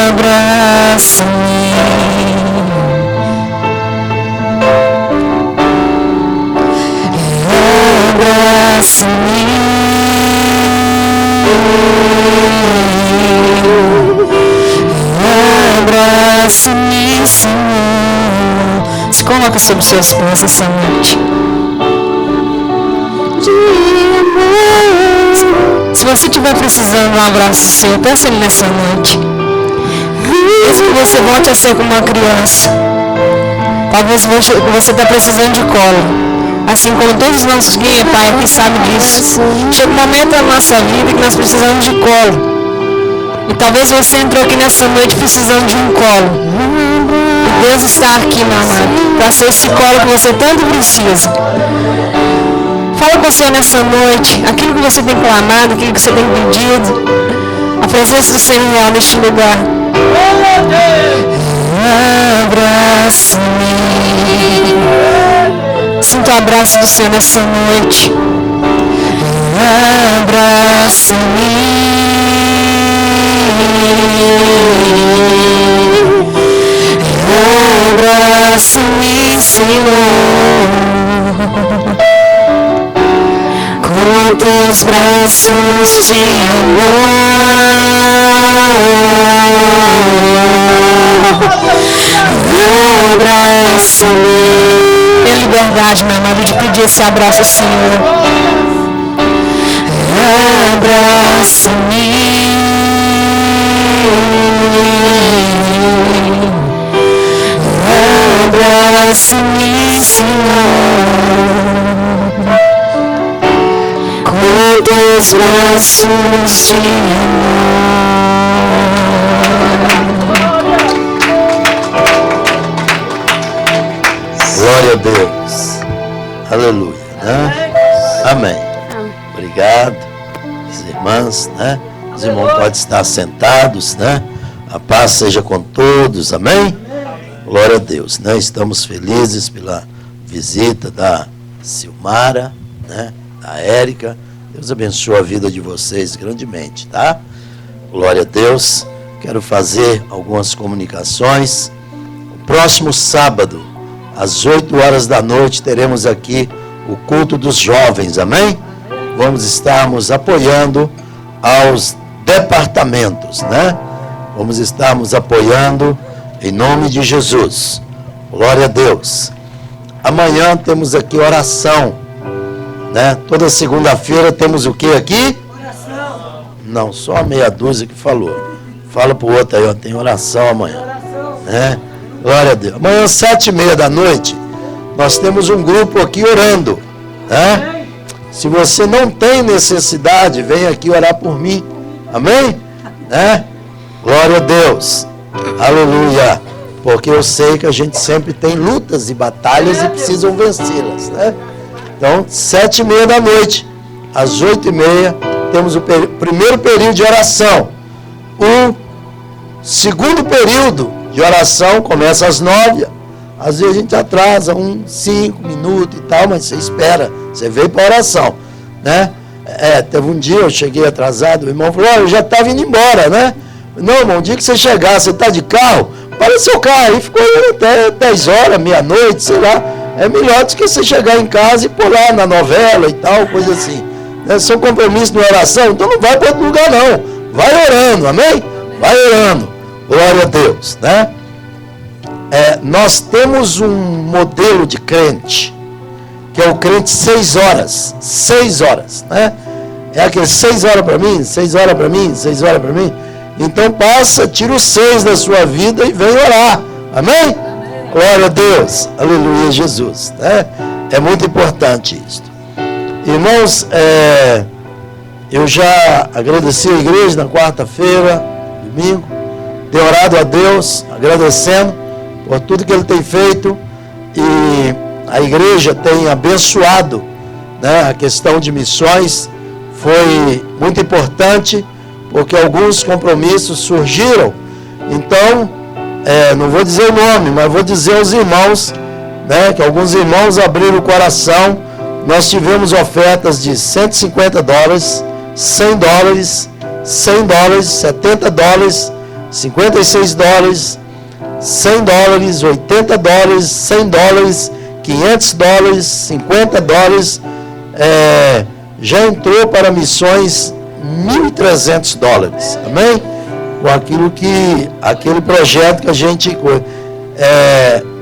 abraça-me, abraça-me, abraça-me, Senhor. Se coloca sobre suas costas essa noite. Se você estiver precisando de um abraço seu, peça ele nessa noite. Mesmo que você volte a ser como uma criança. Talvez você está precisando de colo. Assim como todos nós, quem é pai aqui sabe disso. Chega um momento na nossa vida que nós precisamos de colo. E talvez você entrou aqui nessa noite precisando de um colo. E Deus está aqui, meu amado, para ser esse colo que você tanto precisa. Fala com o Senhor nessa noite, aquilo que você tem clamado, aquilo que você tem pedido. A presença do Senhor neste lugar. Abraça-me. Sinta o abraço do Senhor nessa noite. Abraça-me. Abraça-me, Senhor, com teus braços de amor. Abraça-me. Tenha liberdade, meu amado, de pedir esse abraço ao Senhor. Abraça-me. Abraça-me, Senhor, com teus braços de Glória a Deus. Aleluia, né? Amém. Obrigado, as irmãs, né? Os irmãos podem estar sentados, né? A paz seja com todos, amém? Glória a Deus, né? Estamos felizes pela visita da Silmara, né? Da Érica. Deus abençoe a vida de vocês grandemente, tá? Glória a Deus. Quero fazer algumas comunicações. O próximo sábado, às 8 horas da noite, teremos aqui o culto dos jovens, amém? Vamos estarmos apoiando aos departamentos, né? Vamos estarmos apoiando em nome de Jesus. Glória a Deus. Amanhã temos aqui oração, né? Toda segunda-feira temos o que aqui? Oração. Não, só a meia dúzia que falou. Fala pro outro aí, ó, tem oração amanhã. Né? Glória a Deus. Amanhã, 7h30 da noite, nós temos um grupo aqui orando, né? Se você não tem necessidade, vem aqui orar por mim. Amém? Né? Glória a Deus. Aleluia. Porque eu sei que a gente sempre tem lutas e batalhas e precisam vencê-las, né? Então, 7h30 da noite, às 8h30, temos o primeiro período de oração. O segundo período de oração começa às 9h. Às vezes a gente atrasa 5 minutos e tal, mas você espera, você veio para a oração, né? Teve um dia eu cheguei atrasado, o irmão falou, eu já estava indo embora, né? Não, irmão, o dia que você chegar, você está de carro, para seu carro, aí ficou até 10 horas, meia-noite, sei lá. É melhor do que você chegar em casa e pôr lá na novela e tal, coisa assim. Né? Seu compromisso na oração, então não vai para outro lugar não. Vai orando, amém? Vai orando. Glória a Deus, né? Nós temos um modelo de crente, que é o crente 6 horas. 6 horas, né? É aquele 6 horas para mim, 6 horas para mim, 6 horas para mim. Então passa, tira o 6 da sua vida e vem orar. Amém? Amém. Glória a Deus. Aleluia, Jesus. Né? É muito importante isso. Irmãos, eu já agradeci a igreja na quarta-feira, domingo. Tenho orado a Deus, agradecendo por tudo que Ele tem feito. E a igreja tem abençoado, né? A questão de missões foi muito importante, porque alguns compromissos surgiram. Então, não vou dizer o nome, mas vou dizer aos irmãos, né, que alguns irmãos abriram o coração. Nós tivemos ofertas de $150, $100, $100, $70, $56, $100, $80, $100, $500, $50, já entrou para missões $1.300, amém? Com aquele projeto que a gente,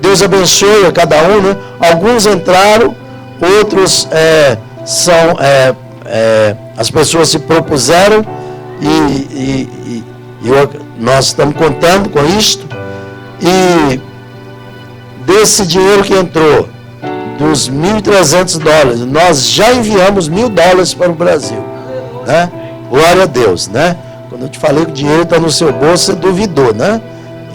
Deus abençoe a cada um, né? Alguns entraram, outros são as pessoas se propuseram e nós estamos contando com isto. E desse dinheiro que entrou, dos $1.300, nós já enviamos $1.000 para o Brasil, né? Glória a Deus, né? Quando eu te falei que o dinheiro está no seu bolso, você duvidou, né?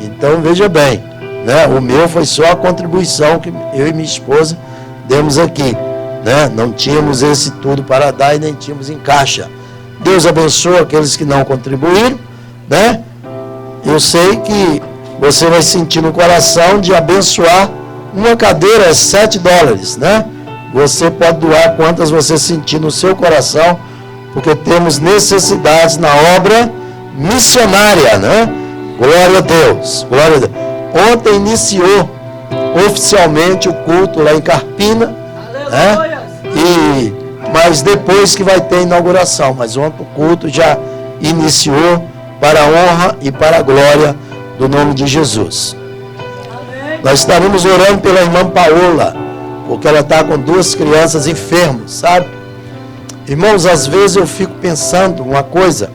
Então veja bem, né? O meu foi só a contribuição que eu e minha esposa demos aqui, né? Não tínhamos esse tudo para dar e nem tínhamos em caixa. Deus abençoe aqueles que não contribuíram, né? Eu sei que você vai sentir no coração de abençoar. Uma cadeira é $7, né? Você pode doar quantas você sentir no seu coração, porque temos necessidades na obra missionária, né? Glória a Deus, glória a Deus. Ontem iniciou oficialmente o culto lá em Carpina, né? Mas depois que vai ter a inauguração, mas ontem o culto já iniciou para a honra e para a glória do nome de Jesus. Nós estaremos orando pela irmã Paola, porque ela está com 2 crianças enfermas, sabe? Irmãos, às vezes eu fico pensando uma coisa.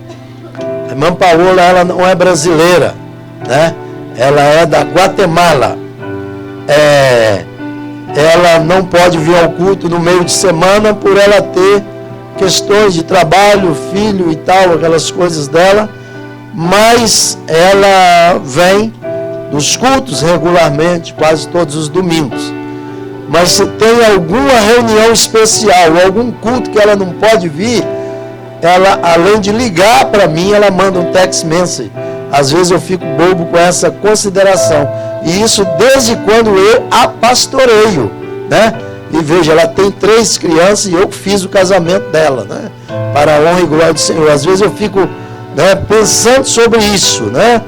A irmã Paola, ela não é brasileira, né? Ela é da Guatemala. Ela não pode vir ao culto no meio de semana por ela ter questões de trabalho, filho e tal, aquelas coisas dela. Mas ela vem nos cultos regularmente, quase todos os domingos. Mas se tem alguma reunião especial, algum culto que ela não pode vir, ela, além de ligar para mim, ela manda um text message. Às vezes eu fico bobo com essa consideração. E isso desde quando eu a pastoreio, né? E veja, ela tem 3 crianças e eu fiz o casamento dela, né? Para a honra e glória do Senhor. Às vezes eu fico, né, pensando sobre isso, né?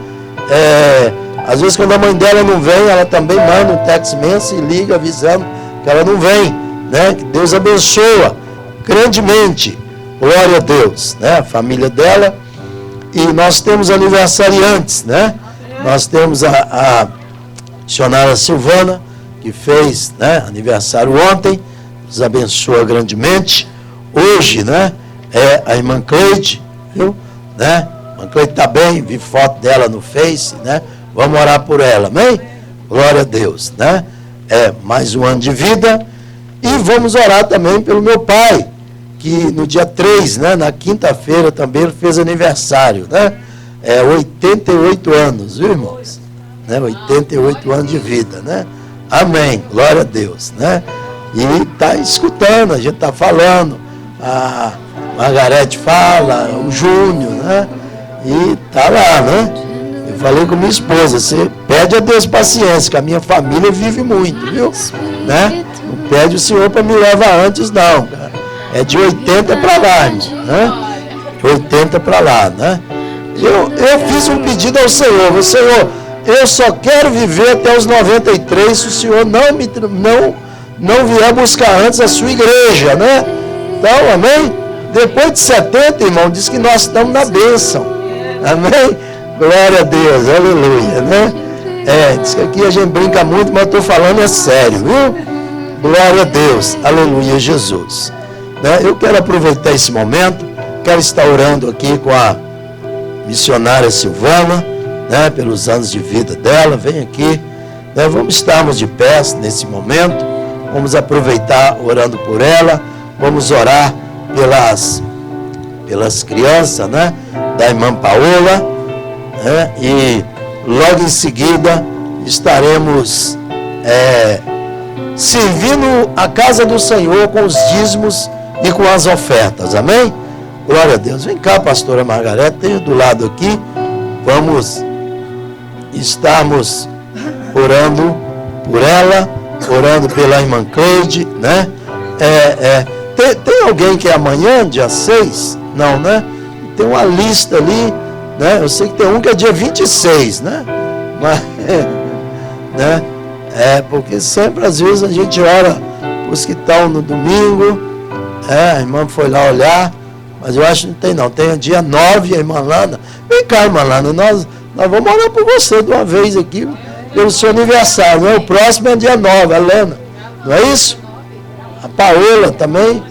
Às vezes quando a mãe dela não vem, ela também manda um text message e liga avisando que ela não vem, né? Que Deus abençoa grandemente, glória a Deus, né? A família dela. E nós temos aniversariantes, né? Nós temos a missionária Silvana, que fez, né, aniversário ontem, nos abençoa grandemente. Hoje, né, é a irmã Cleide, viu? Né? A irmã Cleide está bem, vi foto dela no Face, né? Vamos orar por ela, amém? Glória a Deus, né? Mais um ano de vida. E vamos orar também pelo meu pai, que no dia 3, né, na quinta-feira também ele fez aniversário, né? 88 anos, viu, irmãos? Né? 88 anos de vida, né? Amém, glória a Deus, né? E está escutando, a gente está falando, a Margarete fala, o Júnior, né? E está lá, né? Eu falei com minha esposa, você pede a Deus paciência, que a minha família vive muito, viu? Né? Não pede o Senhor para me levar antes, não, cara. É de 80 para lá, irmão, né? De 80 para lá, né? Eu fiz um pedido ao Senhor, Senhor, eu só quero viver até os 93 se o Senhor não vier buscar antes a sua igreja, né? Então, amém? Depois de 70, irmão, diz que nós estamos na bênção, amém? Glória a Deus, aleluia, né? Diz que aqui a gente brinca muito, mas eu estou falando é sério, viu? Glória a Deus, aleluia, Jesus. Né? Eu quero aproveitar esse momento, quero estar orando aqui com a missionária Silvana, né, pelos anos de vida dela. Vem aqui, né, vamos estarmos de pé nesse momento, vamos aproveitar orando por ela, vamos orar pelas crianças, né, da irmã Paola, né, e logo em seguida estaremos servindo a casa do Senhor com os dízimos e com as ofertas, amém? Glória a Deus. Vem cá, pastora Margarete, tenho do lado aqui, vamos estarmos orando por ela, orando pela irmã Cleide, né? Tem alguém que é amanhã, dia 6? Não, né? Tem uma lista ali, né? Eu sei que tem um que é dia 26, né? Mas, né? Porque sempre, às vezes, a gente ora os que estão no domingo, a irmã foi lá olhar, mas eu acho que não tem não, tem o dia 9, a irmã Lana, vem cá, irmã Lana, nós vamos orar por você de uma vez aqui, pelo seu aniversário, né? O próximo é dia 9, a Lana, não é isso? A Paola também,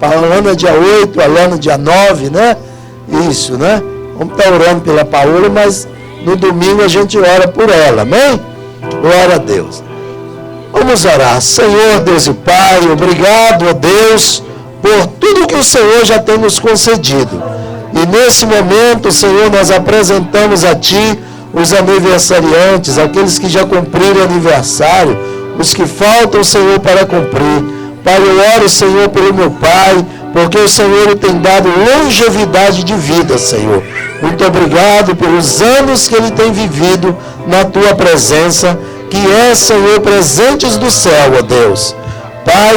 A Alana dia 8, a Alana dia 9, né? Isso, né? Vamos estar orando pela Paola, mas no domingo a gente ora por ela, amém? Glória a Deus. Vamos orar. Senhor, Deus e Pai, obrigado a Deus por tudo que o Senhor já tem nos concedido. E nesse momento, Senhor, nós apresentamos a Ti os aniversariantes, aqueles que já cumpriram aniversário, os que faltam, Senhor, para cumprir. Pai, eu oro, Senhor, pelo meu pai, porque o Senhor tem dado longevidade de vida, Senhor. Muito obrigado pelos anos que ele tem vivido na Tua presença, que é, Senhor, presentes do céu, ó Deus. Pai,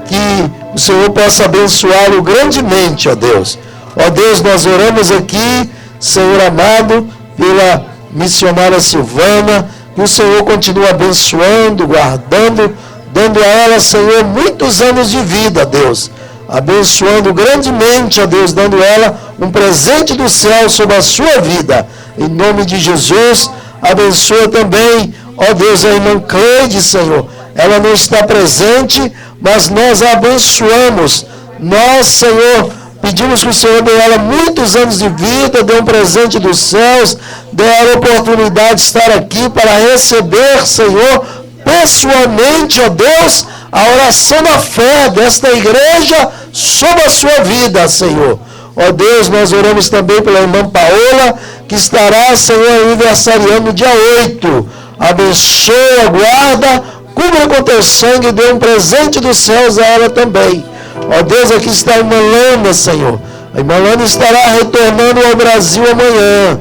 que o Senhor possa abençoá-lo grandemente, ó Deus. Ó Deus, nós oramos aqui, Senhor amado, pela missionária Silvana, que o Senhor continue abençoando, guardando, dando a ela, Senhor, muitos anos de vida, Deus. Abençoando grandemente, ó Deus, dando a ela um presente do céu sobre a sua vida. Em nome de Jesus, abençoa também, ó Deus, a irmã Cleide, Senhor. Ela não está presente, mas nós a abençoamos. Nós, Senhor, pedimos que o Senhor dê a ela muitos anos de vida, dê um presente dos céus, dê a ela a oportunidade de estar aqui para receber, Senhor, pessoalmente, ó Deus, a oração da fé desta igreja sobre a sua vida, Senhor. Ó Deus, nós oramos também pela irmã Paola, que estará, Senhor, aniversariando no dia 8. Abençoa, guarda, cubra com teu sangue e dê um presente dos céus a ela também. Ó Deus, aqui está a irmã Lana, Senhor. A irmã Lana estará retornando ao Brasil amanhã.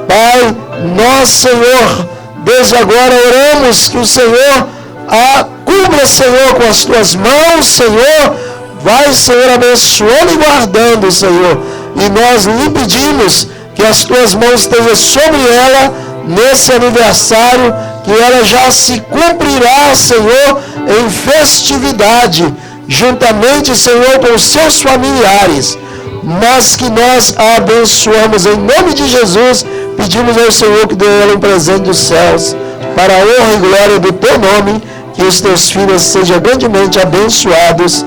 Pai, nós, Senhor, desde agora oramos que o Senhor a cubra, Senhor, com as tuas mãos, Senhor. Vai, Senhor, abençoando e guardando, Senhor. E nós lhe pedimos que as tuas mãos estejam sobre ela nesse aniversário, que ela já se cumprirá, Senhor, em festividade, juntamente, Senhor, com os seus familiares. Mas que nós a abençoamos em nome de Jesus. Pedimos ao Senhor que dê a ela um presente dos céus, para a honra e glória do teu nome, que os teus filhos sejam grandemente abençoados.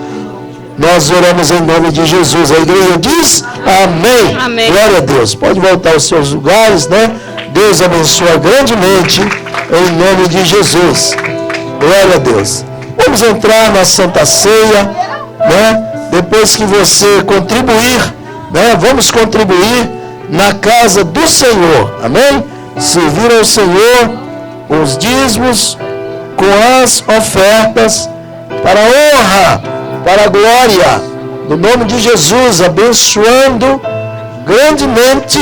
Nós oramos em nome de Jesus. A igreja diz amém. Amém. Glória a Deus. Pode voltar aos seus lugares, né? Deus abençoa grandemente em nome de Jesus. Glória a Deus. Vamos entrar na Santa Ceia, né? Depois que você contribuir, né? Vamos contribuir na casa do Senhor. Amém? Servir ao Senhor com os dízimos, com as ofertas, para a honra, para a glória do nome de Jesus, abençoando grandemente.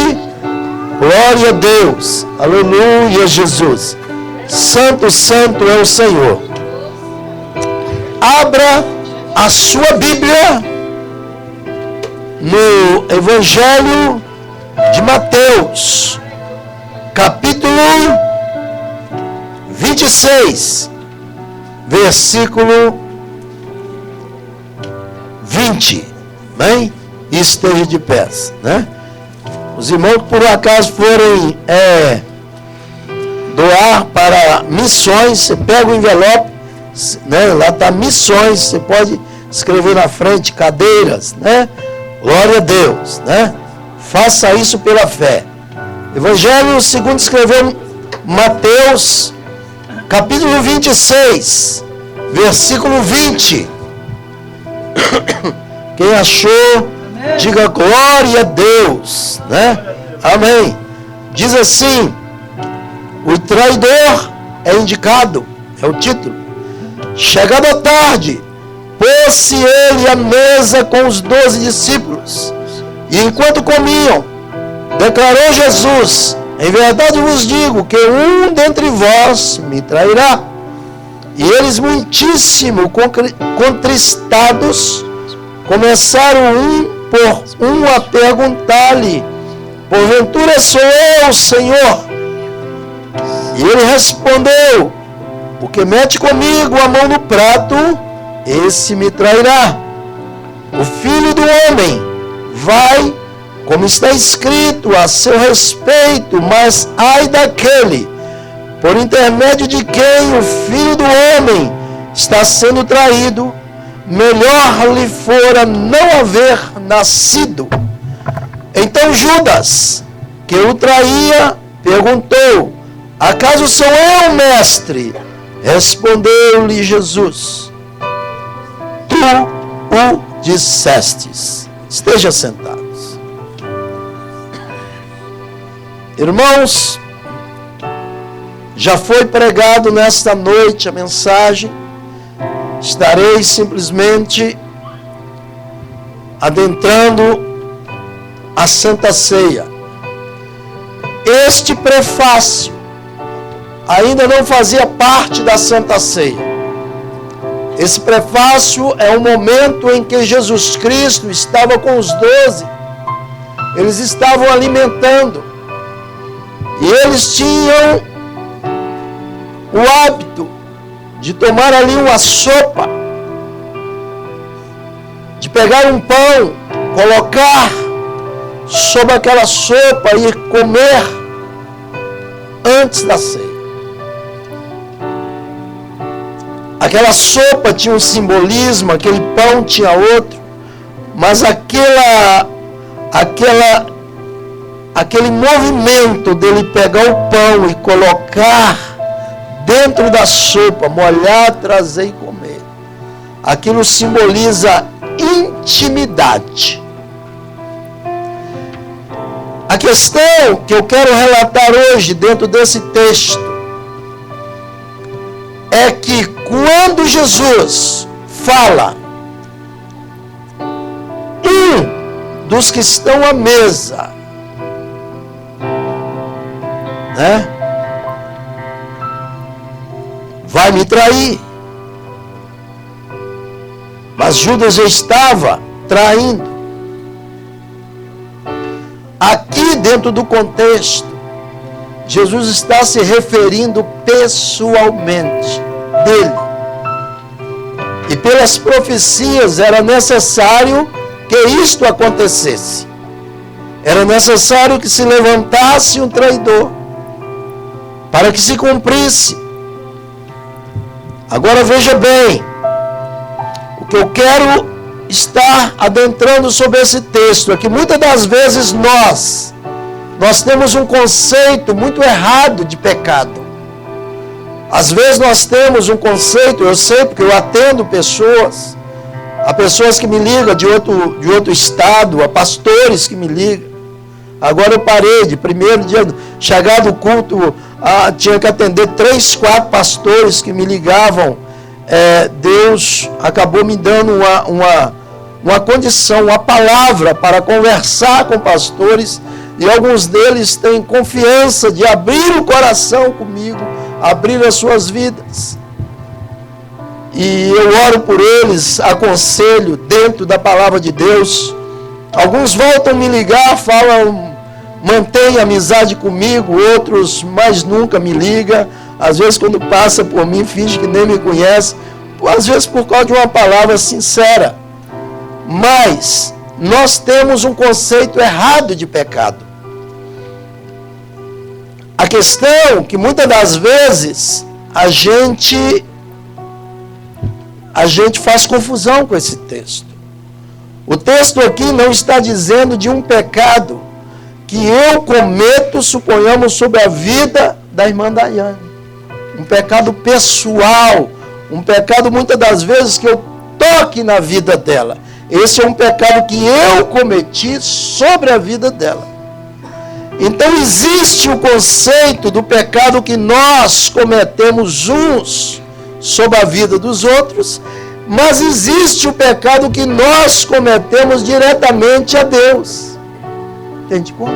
Glória a Deus. Aleluia, Jesus. Santo, santo é o Senhor. Abra a sua Bíblia no Evangelho de Mateus, capítulo 26, versículo 20. Bem? Esteja de pé, né? Os irmãos que por acaso forem doar para missões, você pega o envelope, né? Lá está missões, você pode escrever na frente, cadeiras, né? Glória a Deus, né? Faça isso pela fé. Evangelho segundo escreveu Mateus, capítulo 26, versículo 20. Quem achou, diga glória a Deus, né? Amém. Diz assim: o traidor é indicado, é o título. Chegada a tarde, pôs-se ele à mesa com os 12 discípulos. E enquanto comiam, declarou Jesus: em verdade vos digo que um dentre vós me trairá. E eles, muitíssimo contristados, começaram um por um a perguntar-lhe: porventura sou eu, Senhor? E ele respondeu: o que mete comigo a mão no prato, esse me trairá. O Filho do Homem vai, como está escrito a seu respeito, mas ai daquele por intermédio de quem o Filho do Homem está sendo traído. melhor lhe fora não haver nascido. Então Judas, que o traía, perguntou: acaso sou eu, mestre? Respondeu-lhe Jesus: tu o dissestes. Esteja sentados. Irmãos, já foi pregado nesta noite a mensagem. Estarei simplesmente adentrando a Santa Ceia. Este prefácio ainda não fazia parte da Santa Ceia. Esse prefácio é o momento em que Jesus Cristo estava com os 12. Eles estavam alimentando. E eles tinham o hábito de tomar ali uma sopa, de pegar um pão, colocar sobre aquela sopa e comer antes da ceia. Aquela sopa tinha um simbolismo, aquele pão tinha outro, mas aquele movimento dele pegar o pão e colocar dentro da sopa, molhar, trazer e comer, aquilo simboliza intimidade. A questão que eu quero relatar hoje dentro desse texto é que quando Jesus fala, um dos que estão à mesa, né, vai me trair. Mas Judas já estava traindo. Aqui dentro do contexto, Jesus está se referindo pessoalmente dele. E pelas profecias era necessário que isto acontecesse. Era necessário que se levantasse um traidor para que se cumprisse. Agora veja bem, o que eu quero estar adentrando sobre esse texto é que muitas das vezes nós temos um conceito muito errado de pecado. Às vezes nós temos um conceito, eu sei porque eu atendo pessoas, há pessoas que me ligam de outro estado, há pastores que me ligam. Agora eu parei, de primeiro dia, chegado o culto, tinha que atender 3, 4 pastores que me ligavam. Deus acabou me dando uma condição, uma palavra para conversar com pastores, e alguns deles têm confiança de abrir o coração comigo, abrir as suas vidas. E eu oro por eles, aconselho dentro da palavra de Deus. Alguns voltam a me ligar, falam, mantém amizade comigo, outros mais nunca me ligam. Às vezes quando passa por mim, finge que nem me conhece, às vezes por causa de uma palavra sincera. Mas nós temos um conceito errado de pecado. A questão é que muitas das vezes a gente faz confusão com esse texto. O texto aqui não está dizendo de um pecado que eu cometo, suponhamos, sobre a vida da irmã Daiane. Um pecado pessoal, um pecado muitas das vezes que eu toque na vida dela. Esse é um pecado que eu cometi sobre a vida dela. Então existe o conceito do pecado que nós cometemos uns sobre a vida dos outros, mas existe o pecado que nós cometemos diretamente a Deus. Entende como?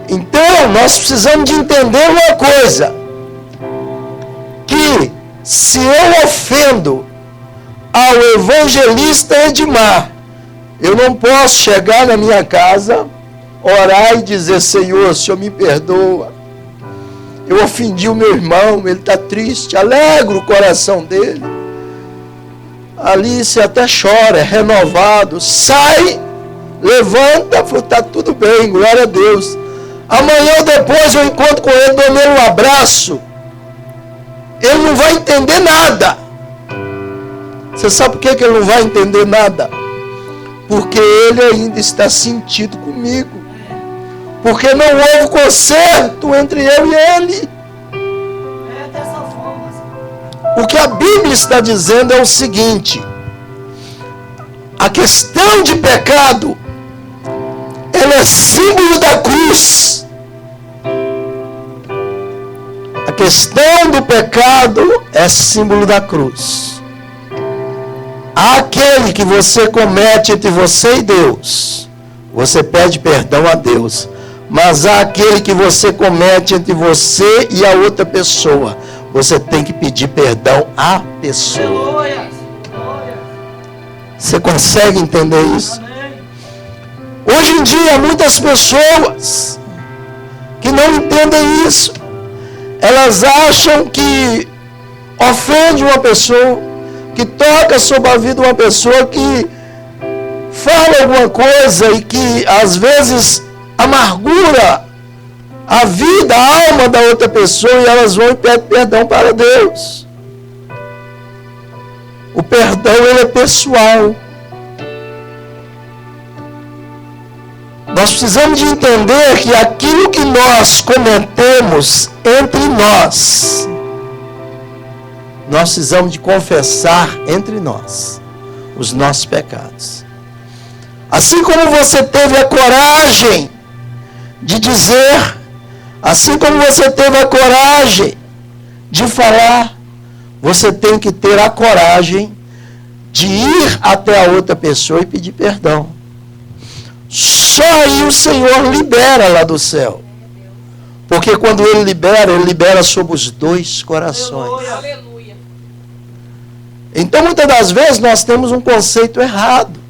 Então nós precisamos de entender uma coisa, que se eu ofendo ao evangelista Edmar, eu não posso chegar na minha casa, orar e dizer: Senhor, o Senhor me perdoa, eu ofendi o meu irmão, ele está triste, alegro o coração dele. Alice até chora, é renovado, sai, levanta, fala, está tudo bem, glória a Deus. Amanhã ou depois eu encontro com ele, dou nele um abraço, ele não vai entender nada. Você sabe por que ele não vai entender nada? Porque ele ainda está sentido comigo. Porque não houve conserto entre eu e ele. O que a Bíblia está dizendo é o seguinte: a questão de pecado, ela é símbolo da cruz. A questão do pecado é símbolo da cruz. Aquele que você comete entre você e Deus, você pede perdão a Deus. Mas há aquele que você comete entre você e a outra pessoa, você tem que pedir perdão à pessoa. Você consegue entender isso? Hoje em dia, muitas pessoas que não entendem isso, elas acham que ofende uma pessoa, que toca sobre a vida de uma pessoa, que fala alguma coisa e que às vezes amargura a vida, a alma da outra pessoa, e elas vão e pedem perdão para Deus. O perdão, ele é pessoal. Nós precisamos de entender que aquilo que nós cometemos entre nós, nós precisamos de confessar entre nós os nossos pecados. Assim como você teve a coragem de dizer, assim como você teve a coragem de falar, você tem que ter a coragem de ir até a outra pessoa e pedir perdão. Só aí o Senhor libera lá do céu. Porque quando Ele libera sobre os dois corações. Aleluia. Então, muitas das vezes, nós temos um conceito errado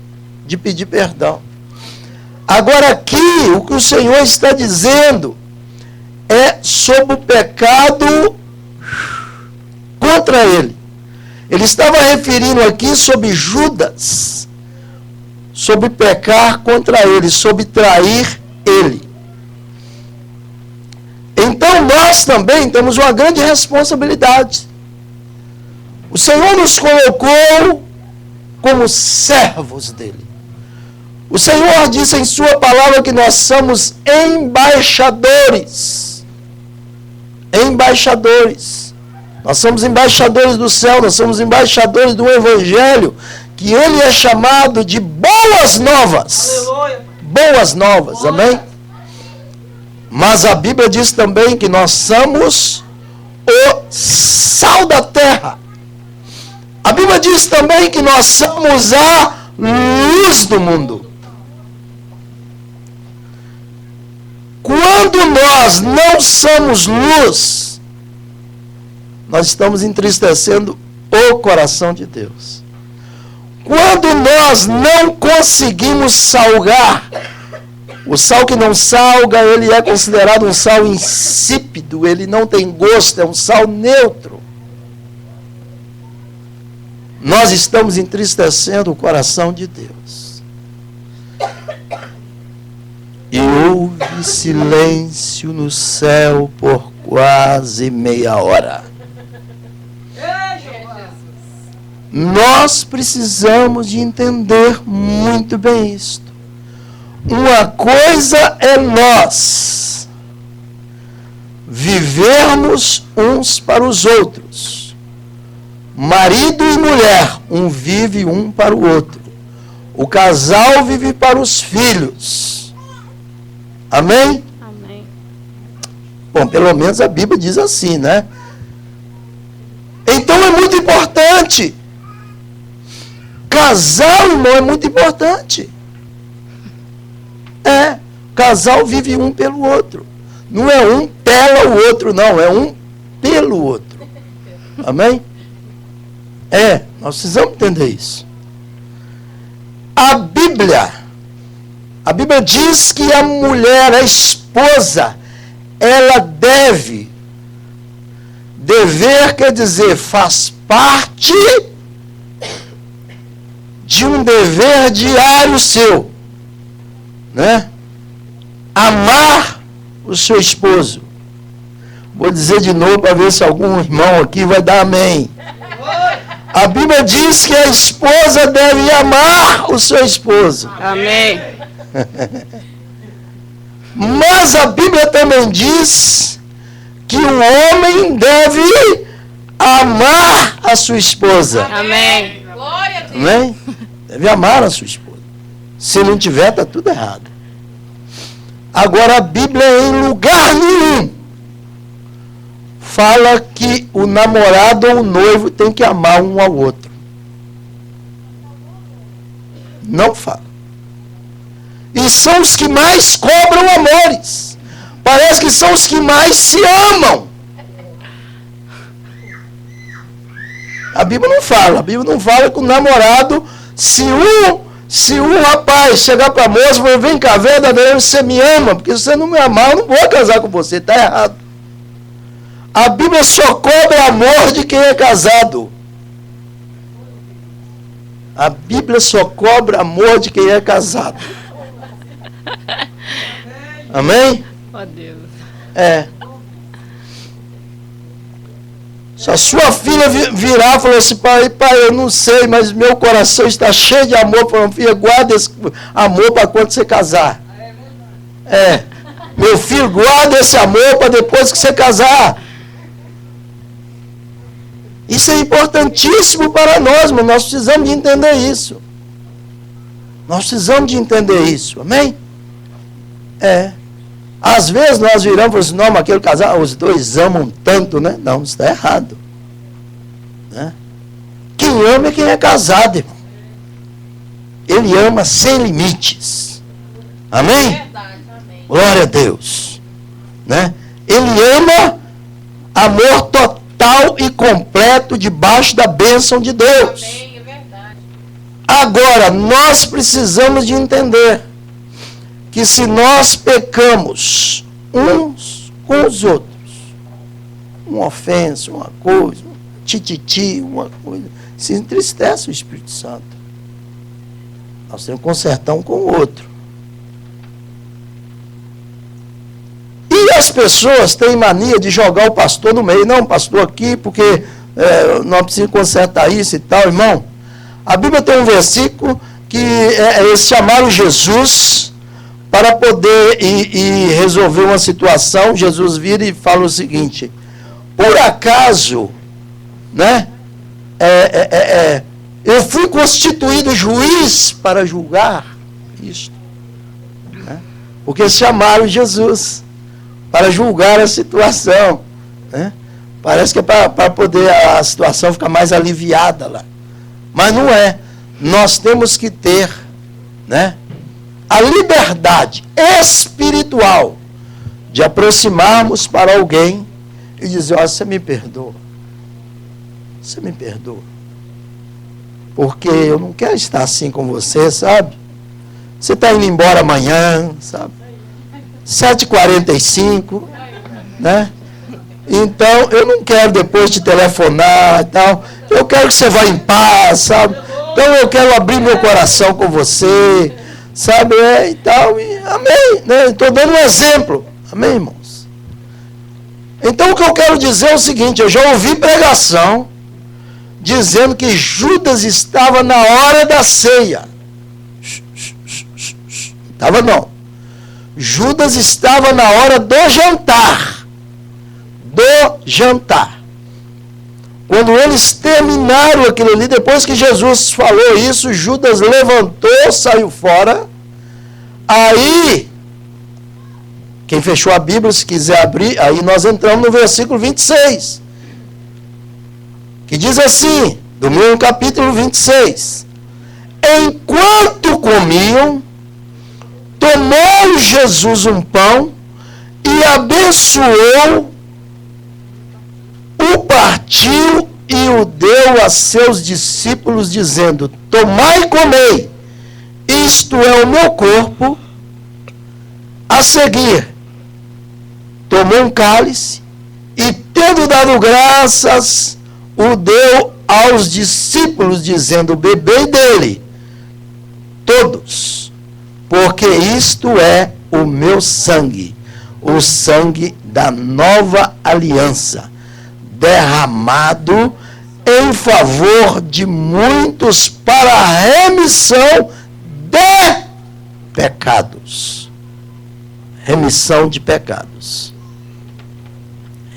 de pedir perdão. Agora aqui, o que o Senhor está dizendo é sobre o pecado contra Ele. Ele estava referindo aqui sobre Judas, sobre pecar contra Ele, sobre trair Ele. Então nós também temos uma grande responsabilidade. O Senhor nos colocou como servos dEle. O Senhor disse em sua palavra que nós somos embaixadores. Embaixadores. Nós somos embaixadores do céu, nós somos embaixadores do Evangelho, que ele é chamado de boas novas. Aleluia. Boas novas, amém? Mas a Bíblia diz também que nós somos o sal da terra. A Bíblia diz também que nós somos a luz do mundo. Quando nós não somos luz, nós estamos entristecendo o coração de Deus. Quando nós não conseguimos salgar, o sal que não salga, ele é considerado um sal insípido, ele não tem gosto, é um sal neutro. Nós estamos entristecendo o coração de Deus. E houve silêncio no céu por quase meia hora. Nós precisamos de entender muito bem isto. Uma coisa é nós vivermos uns para os outros. Marido e mulher, um vive um para o outro. O casal vive para os filhos. Amém? Amém. Bom, pelo menos a Bíblia diz assim, né? Então é muito importante. Casal, irmão, é muito importante. Casal vive um pelo outro. Não é um pela o outro, não. É um pelo outro. Amém? Nós precisamos entender isso. A Bíblia diz que a mulher, a esposa, ela dever quer dizer, faz parte de um dever diário seu, né? Amar o seu esposo. Vou dizer de novo para ver se algum irmão aqui vai dar amém. A Bíblia diz que a esposa deve amar o seu esposo. Amém. Mas a Bíblia também diz que o homem deve amar a sua esposa. Amém. Glória a Deus. Amém? Deve amar a sua esposa. Se não tiver, está tudo errado. Agora, a Bíblia, em lugar nenhum, fala que o namorado ou o noivo tem que amar um ao outro. Não fala. E são os que mais cobram amores. Parece que são os que mais se amam. A Bíblia não fala. A Bíblia não fala que o namorado, se um rapaz chegar para a moça e falar, vem cá, verdadeiramente você me ama, porque se você não me amar, eu não vou casar com você, está errado. A Bíblia só cobra amor de quem é casado. A Bíblia só cobra amor de quem é casado. Amém? Ó Deus. É. Se a sua filha virar e falar assim, pai, eu não sei, mas meu coração está cheio de amor. Falando, filha, guarda esse amor para quando você casar. É. Meu filho, guarda esse amor para depois que você casar. Isso é importantíssimo para nós, mas nós precisamos de entender isso. Nós precisamos de entender isso, amém? É. Às vezes nós viramos e falamos assim, não, mas aquele casal, os dois amam tanto, né? Não, isso está errado. Né? Quem ama é quem é casado, irmão. Ele ama sem limites. Amém? Verdade, amém. Glória a Deus. Né? Ele ama amor total e completo debaixo da bênção de Deus. Amém, é verdade. Agora, nós precisamos de entender que se nós pecamos uns com os outros, uma ofensa, uma coisa, um tititi, uma coisa, se entristece o Espírito Santo. Nós temos que consertar um com o outro. E as pessoas têm mania de jogar o pastor no meio. Não, pastor aqui, porque nós precisamos consertar isso e tal, irmão. A Bíblia tem um versículo que eles chamaram Jesus para poder ir resolver uma situação. Jesus vira e fala o seguinte: por acaso, né, eu fui constituído juiz para julgar isto, né? Porque chamaram Jesus para julgar a situação, né? Parece que é para poder a situação ficar mais aliviada lá, mas não é. Nós temos que ter, né, a liberdade espiritual de aproximarmos para alguém e dizer, ó, você me perdoa. Você me perdoa. Porque eu não quero estar assim com você, sabe? Você está indo embora amanhã, sabe? 7h45, né? Então, eu não quero depois te telefonar e tal. Eu quero que você vá em paz, sabe? Então, eu quero abrir meu coração com você, sabe? E tal, e amém, né? Estou dando um exemplo, amém, irmãos? Então, o que eu quero dizer é o seguinte: eu já ouvi pregação dizendo que Judas estava na hora da ceia. Estava não. Judas estava na hora do jantar. Do jantar. Quando eles terminaram aquilo ali, depois que Jesus falou isso, Judas levantou, saiu fora. Aí, quem fechou a Bíblia, se quiser abrir, aí nós entramos no versículo 26. Que diz assim, do mesmo capítulo 26. Enquanto comiam, tomou Jesus um pão e abençoou, o partiu e o deu a seus discípulos, dizendo, tomai e comei, isto é o meu corpo. A seguir, tomou um cálice e, tendo dado graças, o deu aos discípulos, dizendo, bebei dele, todos, porque isto é o meu sangue, o sangue da nova aliança, derramado em favor de muitos para a remissão de pecados. Remissão de pecados.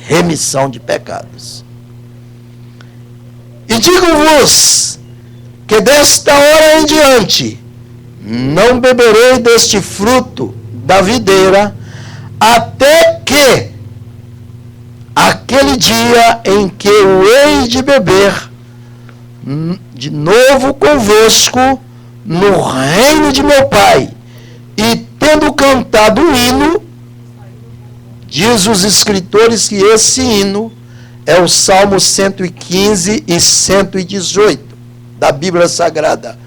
Remissão de pecados. E digo-vos que desta hora em diante não beberei deste fruto da videira, até que aquele dia em que eu hei de beber de novo convosco no reino de meu Pai. E tendo cantado o hino, diz os escritores que esse hino é o Salmo 115 e 118 da Bíblia Sagrada,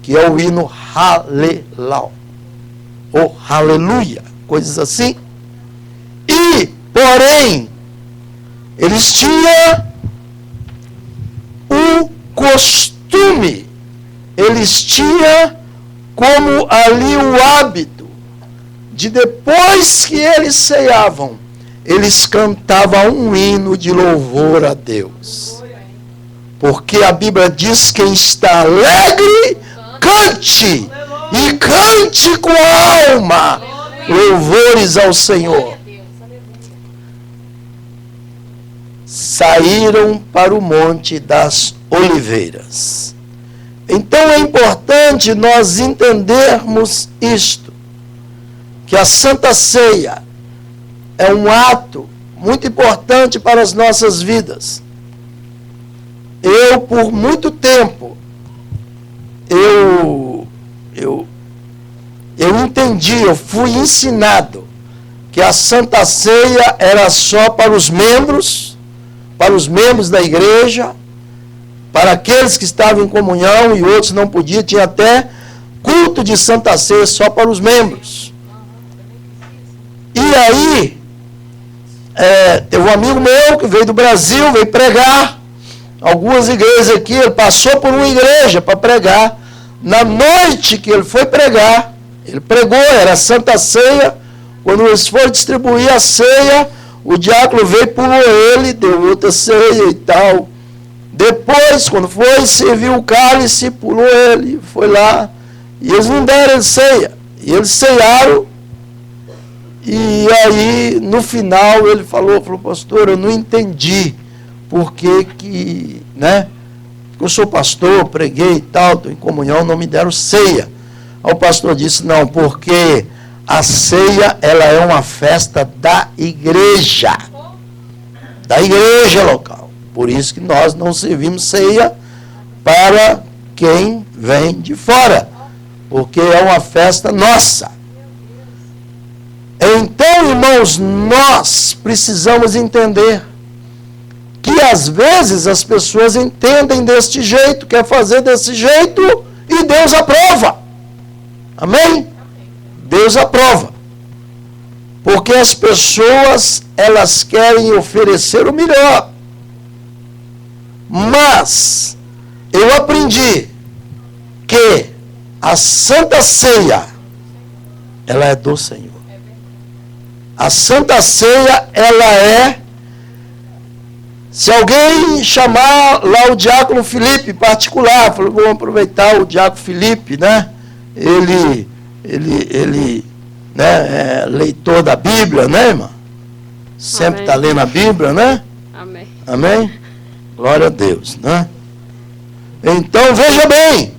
que é o hino Halelau, ou Aleluia, coisas assim. E, porém, eles tinham o costume, eles tinham como ali o hábito de, depois que eles ceavam, eles cantavam um hino de louvor a Deus. Porque a Bíblia diz: quem está alegre, cante, e cante com a alma louvores ao Senhor. Saíram para o Monte das Oliveiras. Então é importante nós entendermos isto, que a Santa Ceia é um ato muito importante para as nossas vidas. Eu, por muito tempo, eu entendi, eu fui ensinado que a Santa Ceia era só para os membros da igreja, para aqueles que estavam em comunhão e outros não podiam, tinha até culto de Santa Ceia só para os membros. E aí, teve um amigo meu que veio do Brasil, veio pregar algumas igrejas aqui, ele passou por uma igreja para pregar. Na noite que ele foi pregar, ele pregou, era Santa Ceia. Quando eles foram distribuir a ceia, o diácono veio, pulou ele, deu outra ceia e tal. Depois, quando foi servir o cálice, pulou ele, foi lá, e eles não deram ceia. E eles ceiaram, e aí, no final, ele falou, pastor, eu não entendi por que, né? Eu sou pastor, preguei e tal, estou em comunhão, não me deram ceia. Aí o pastor disse, não, porque a ceia, ela é uma festa da igreja local. Por isso que nós não servimos ceia para quem vem de fora, porque é uma festa nossa. Então, irmãos, nós precisamos entender que às vezes as pessoas entendem deste jeito, quer fazer desse jeito, e Deus aprova. Amém? Deus aprova. Porque as pessoas, elas querem oferecer o melhor. Mas eu aprendi que a Santa Ceia, ela é do Senhor. A Santa Ceia, ela é... Se alguém chamar lá o diácono Felipe, particular, falou, vamos aproveitar o diácono Felipe, né? Ele né, é leitor da Bíblia, né, irmã? Sempre está lendo a Bíblia, né? Amém. Amém? Glória a Deus, né? Então, veja bem,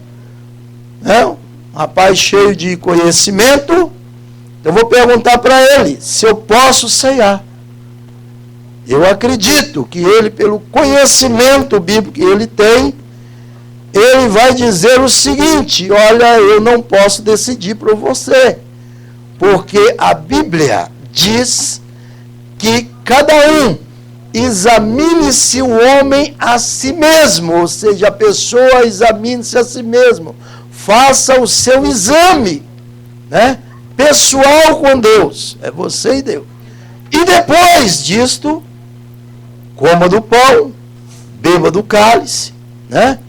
né? Um rapaz cheio de conhecimento, eu vou perguntar para ele se eu posso ceiar. Eu acredito que ele, pelo conhecimento bíblico que ele tem, ele vai dizer o seguinte, olha, eu não posso decidir por você, porque a Bíblia diz que cada um examine-se o homem a si mesmo, ou seja, a pessoa examine-se a si mesmo, faça o seu exame, né, pessoal com Deus, é você e Deus. E depois disto, coma do pão, beba do cálice, né?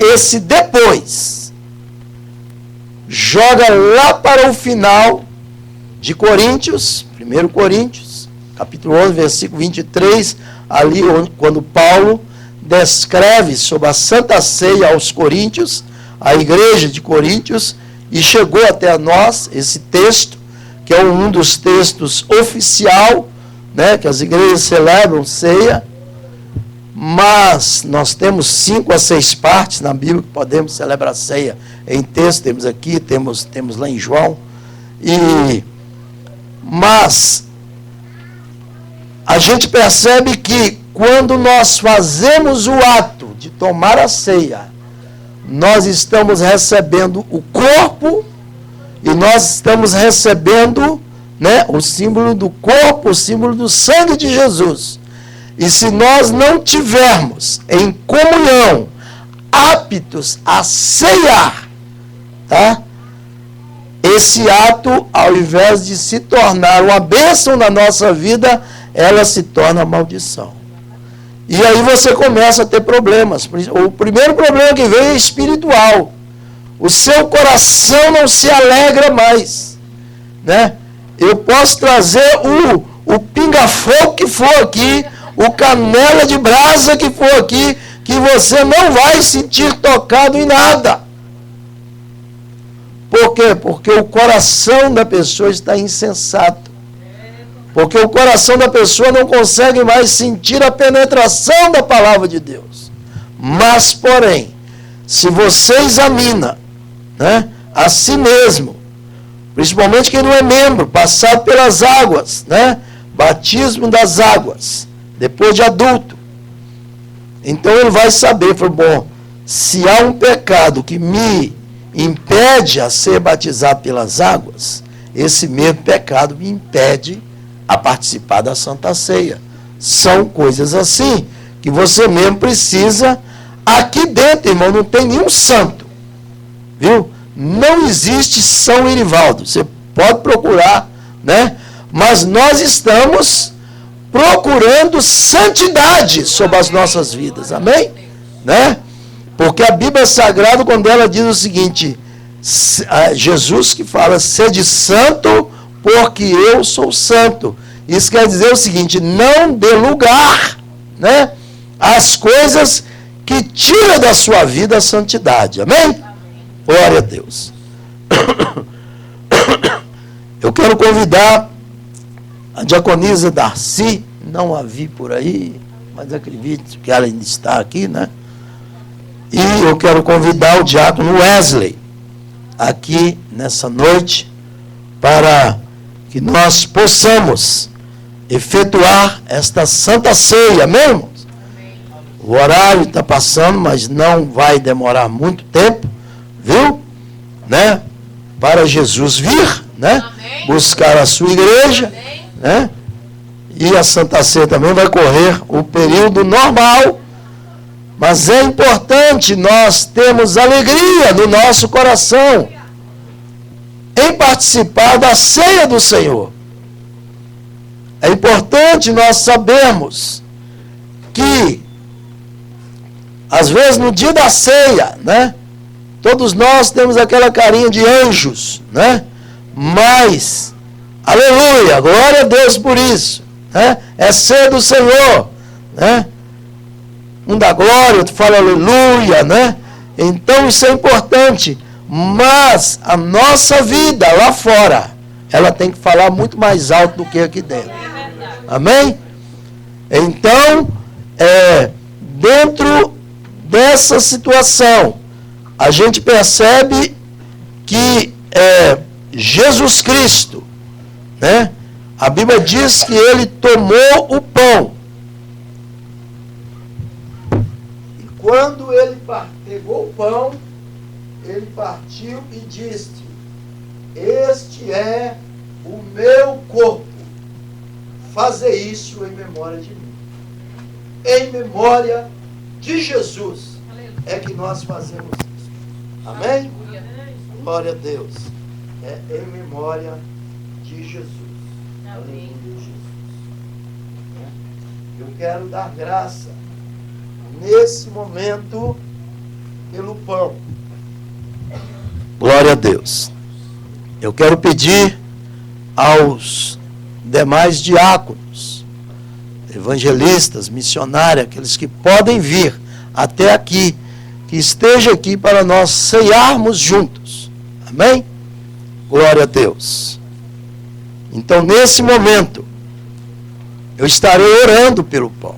Esse depois joga lá para o final de Coríntios, 1 Coríntios, capítulo 11, versículo 23, ali quando Paulo descreve sobre a Santa Ceia aos Coríntios, a igreja de Coríntios, e chegou até nós esse texto, que é um dos textos oficial, né, que as igrejas celebram ceia, mas nós temos 5 a 6 partes na Bíblia que podemos celebrar ceia em texto, temos aqui, temos lá em João, mas a gente percebe que quando nós fazemos o ato de tomar a ceia, nós estamos recebendo o corpo e nós estamos recebendo, né, o símbolo do corpo, o símbolo do sangue de Jesus. E se nós não tivermos em comunhão, aptos a ceiar, tá? Esse ato, ao invés de se tornar uma bênção na nossa vida, ela se torna maldição. E aí você começa a ter problemas. O primeiro problema que vem é espiritual. O seu coração não se alegra mais, né? Eu posso trazer o pinga-fogo que for aqui, o canela de brasa que for aqui, que você não vai sentir tocado em nada. Por quê? Porque o coração da pessoa está insensato. Porque o coração da pessoa não consegue mais sentir a penetração da palavra de Deus. Mas, porém, se você examina, né, a si mesmo, principalmente quem não é membro, passado pelas águas, né, batismo das águas, depois de adulto, então ele vai saber, bom, se há um pecado que me impede a ser batizado pelas águas, esse mesmo pecado me impede a participar da Santa Ceia. São coisas assim que você mesmo precisa. Aqui dentro, irmão, não tem nenhum santo, viu? Não existe São Irivaldo. Você pode procurar, né? Mas nós estamos procurando santidade sobre as nossas vidas, amém? Né? Porque a Bíblia Sagrada, quando ela diz o seguinte, Jesus que fala, sede santo, porque eu sou santo. Isso quer dizer o seguinte, não dê lugar, né, às coisas que tiram da sua vida a santidade, amém? Glória a Deus. Eu quero convidar a diaconisa Darcy, não a vi por aí, mas acredito que ela ainda está aqui, né? E eu quero convidar o diácono Wesley aqui nessa noite para que nós possamos efetuar esta Santa Ceia, amém, irmãos? O horário está passando, mas não vai demorar muito tempo, viu? Né? Para Jesus vir, né? Amém. Buscar a sua igreja, Amém. né? E a Santa Ceia também vai correr o período normal, mas é importante nós termos alegria no nosso coração em participar da ceia do Senhor. É importante nós sabermos que, às vezes, no dia da ceia, né, todos nós temos aquela carinha de anjos, né? Mas, aleluia, glória a Deus por isso, né? É ceia do Senhor, né? Um dá glória, outro fala aleluia, né? Então isso é importante, mas a nossa vida lá fora, ela tem que falar muito mais alto do que aqui dentro. Amém? Então, dentro dessa situação, a gente percebe que Jesus Cristo, né? A Bíblia diz que ele tomou o pão. E quando ele pegou o pão, ele partiu e disse: este é o meu corpo. Fazer isso em memória de mim. Em memória de Jesus é que nós fazemos isso. Amém? Glória a Deus. É em memória de Jesus. Aleluia, Jesus. Eu quero dar graça nesse momento pelo pão. Glória a Deus. Eu quero pedir aos demais diáconos, evangelistas, missionários, aqueles que podem vir até aqui, que esteja aqui para nós ceiarmos juntos. Amém? Glória a Deus. Então, nesse momento, eu estarei orando pelo pão.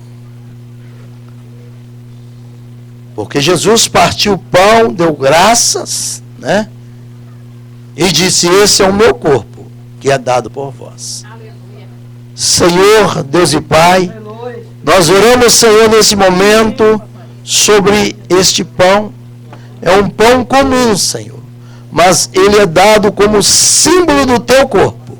Porque Jesus partiu o pão, deu graças, né? E disse: esse é o meu corpo, que é dado por vós. Aleluia. Senhor, Deus e Pai, nós oramos, Senhor, nesse momento, sobre este pão. É um pão comum, Senhor, mas ele é dado como símbolo do teu corpo.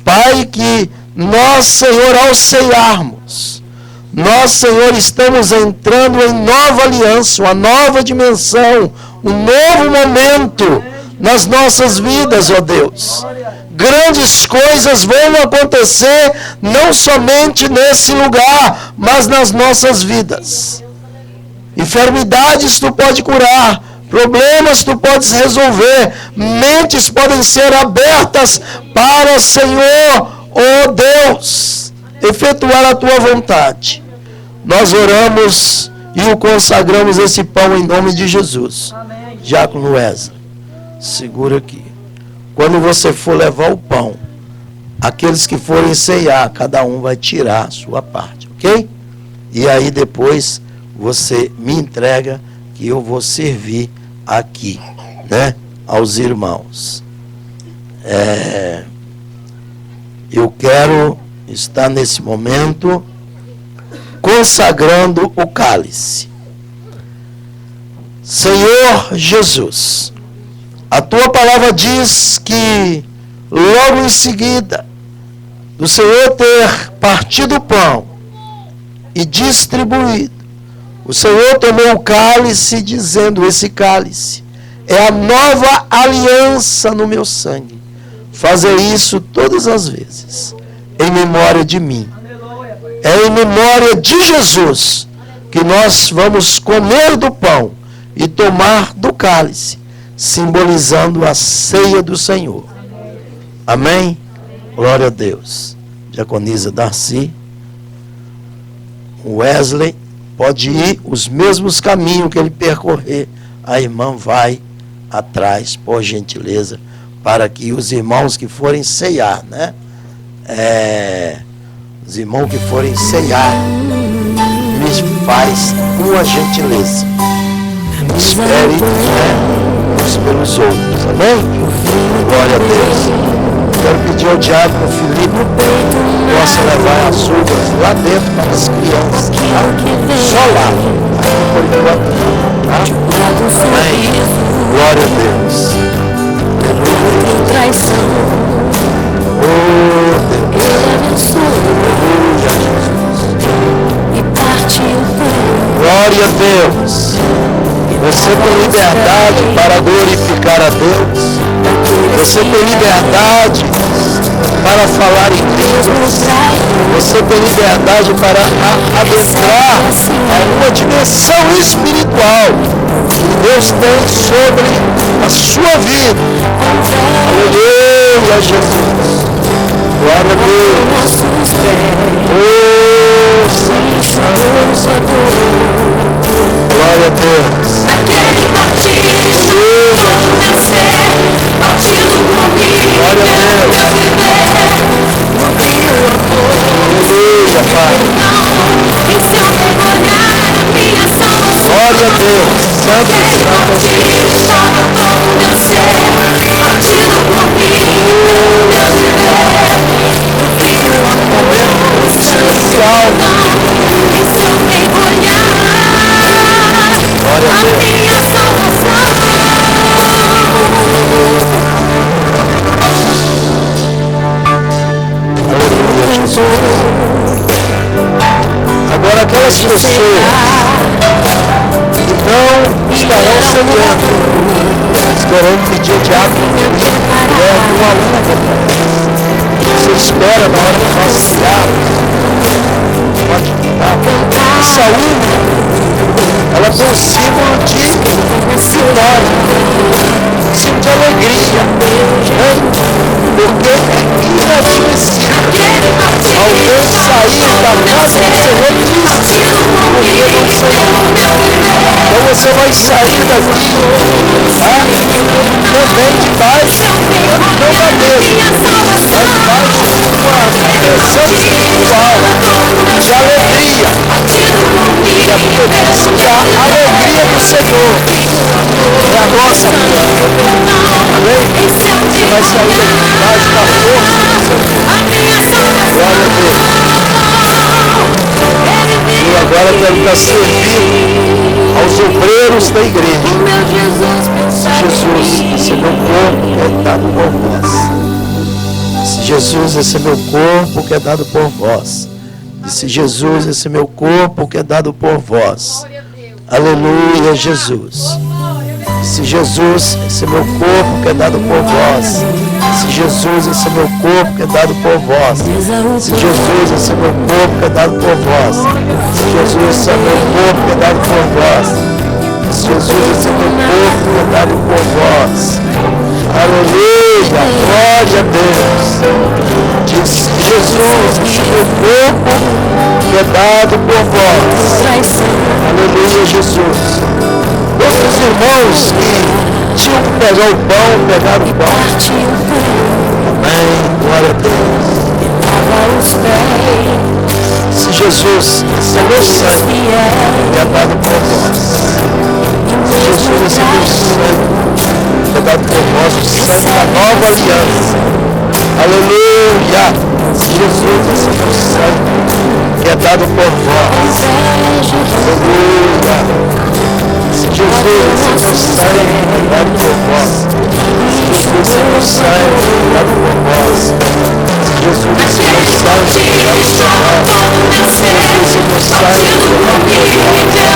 Pai, que nós, Senhor, ao ceiarmos, nós, Senhor, estamos entrando em nova aliança, uma nova dimensão, um novo momento nas nossas vidas, ó Deus. Grandes coisas vão acontecer, não somente nesse lugar, mas nas nossas vidas. Enfermidades tu pode curar, problemas tu podes resolver, mentes podem ser abertas para, Senhor, ó Deus, efetuar a tua vontade. Nós oramos e o consagramos esse pão em nome de Jesus. Diácono Wesley, segura aqui. Quando você for levar o pão, aqueles que forem ceiar, cada um vai tirar a sua parte, ok? E aí depois você me entrega que eu vou servir aqui, né, aos irmãos. Eu quero estar nesse momento consagrando o cálice. Senhor Jesus, a tua palavra diz que logo em seguida do Senhor ter partido o pão e distribuído, o Senhor tomou o cálice dizendo: esse cálice é a nova aliança no meu sangue. Fazer isso todas as vezes em memória de mim. É em memória de Jesus que nós vamos comer do pão e tomar do cálice, simbolizando a ceia do Senhor. Amém? Glória a Deus. Diaconisa Darcy, Wesley, pode ir os mesmos caminhos que ele percorrer. A irmã vai atrás, por gentileza, para que os irmãos que forem ceiar, né? Os irmãos que forem ceiar, me faz uma gentileza. Espere, né, uns pelos outros, amém? Glória a Deus. Quero pedir ao diácono Filipe possa levar as uvas lá dentro para as crianças, tá? Só lá, por enquanto, tá? Amém? Glória a Deus. Oh Deus. Aleluia, Jesus. Glória a Deus. Você tem liberdade para glorificar a Deus. Você tem liberdade para falar em línguas. Você tem liberdade para adentrar a uma dimensão espiritual que Deus tem sobre a sua vida. Aleluia, Jesus. Glória a Deus. Oh, Senhor. Glória a Deus. Aquele batismo vou nascer, batido comigo, Glória a eu Deus. viver, no rio Aleluia, Pai. e se eu mergulhar a minha salvação. Glória a Deus. Santo, Aquele santo. batismo vou nascer, batido comigo, eu viver, no rio Especial. e se eu mergulhar Glória a a Deus. minha salvação. Aleluia, Jesus. Agora aquelas pessoas que não estarão semeando, esperando pedir o diácono leve uma uva. Você espera na hora que nós criarmos. Pode ficar. Essa uva, ela tem um símbolo de vitória, símbolo de alegria, né? Porque é inadmissível você vai sair daqui, tá? Também debaixo, não da mesma, mas debaixo de uma pressão espiritual, de alegria. E a Bíblia diz que a alegria do Senhor é a nossa vida. Amém? Você vai sair daqui debaixo da força do Senhor. Glória a Deus. E agora eu quero estar servindo aos obreiros da igreja. Jesus, esse é meu corpo que é dado por vós. Disse Jesus, esse é meu corpo que é dado por vós. Disse Jesus, esse é meu corpo que é dado por vós. Aleluia, Jesus. Disse Jesus, esse é meu corpo que é dado por vós. Disse Jesus, esse é meu corpo que é dado por vós. Disse Jesus, esse é meu corpo que é dado por vós. Disse Jesus, esse é meu corpo que é dado por vós. Disse Jesus, esse é meu corpo que é dado por vós. Aleluia, glória a Deus. Disse Jesus, esse é meu corpo que é dado por vós. Aleluia, Jesus. Outros irmãos que tinham que pegar o pão, pegaram o pão. Amém, glória a Deus. Se Jesus, esse é meu sangue, que é dado por vós. Se Jesus, esse é meu sangue, que é dado por vós, o sangue da nova aliança. Aleluia. Se Jesus, esse é meu sangue, que é dado por vós. Aleluia. Jesus, esse é meu sangue, dado por vós. Jesus, esse é meu sangue, dado por vós. Jesus, esse é meu sangue, dado por vós. Jesus, esse é meu sangue,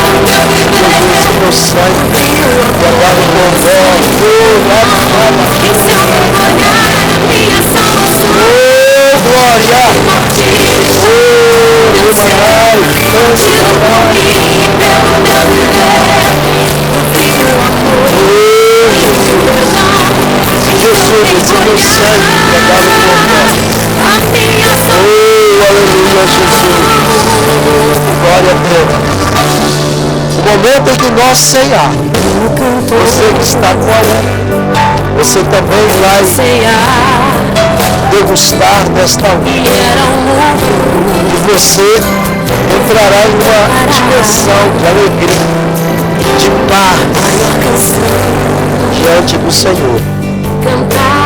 dado por vós. Jesus, esse é meu sangue, dado por vós. Oh, glória! Jesus, esse é meu sangue que é dado por vós. Oh, aleluia, Jesus. Glória a Deus. O momento em que nós ceiar, você que está agora, você também vai degustar desta vida. E você entrará em uma dimensão de alegria, de paz diante do Senhor.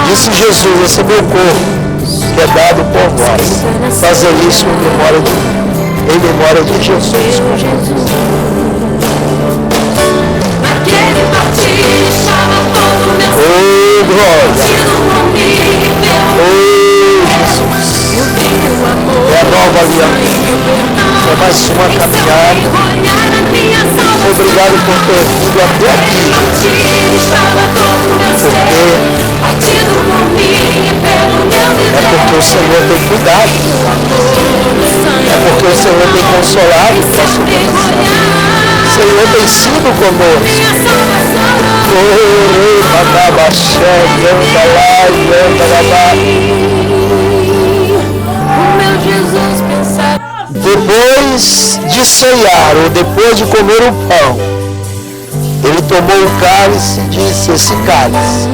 Disse Jesus, esse é meu corpo que é dado por vós. Fazer isso em memória de Jesus. Oh, glória! Oh, Jesus! É a nova aliança. É mais uma caminhada. Obrigado por ter vindo até aqui. É porque o Senhor tem cuidado. É porque o Senhor tem consolado o nosso coração. O Senhor tem sido conosco. Depois de ceiar, ou depois de comer o pão, ele tomou o cálice e disse, esse cálice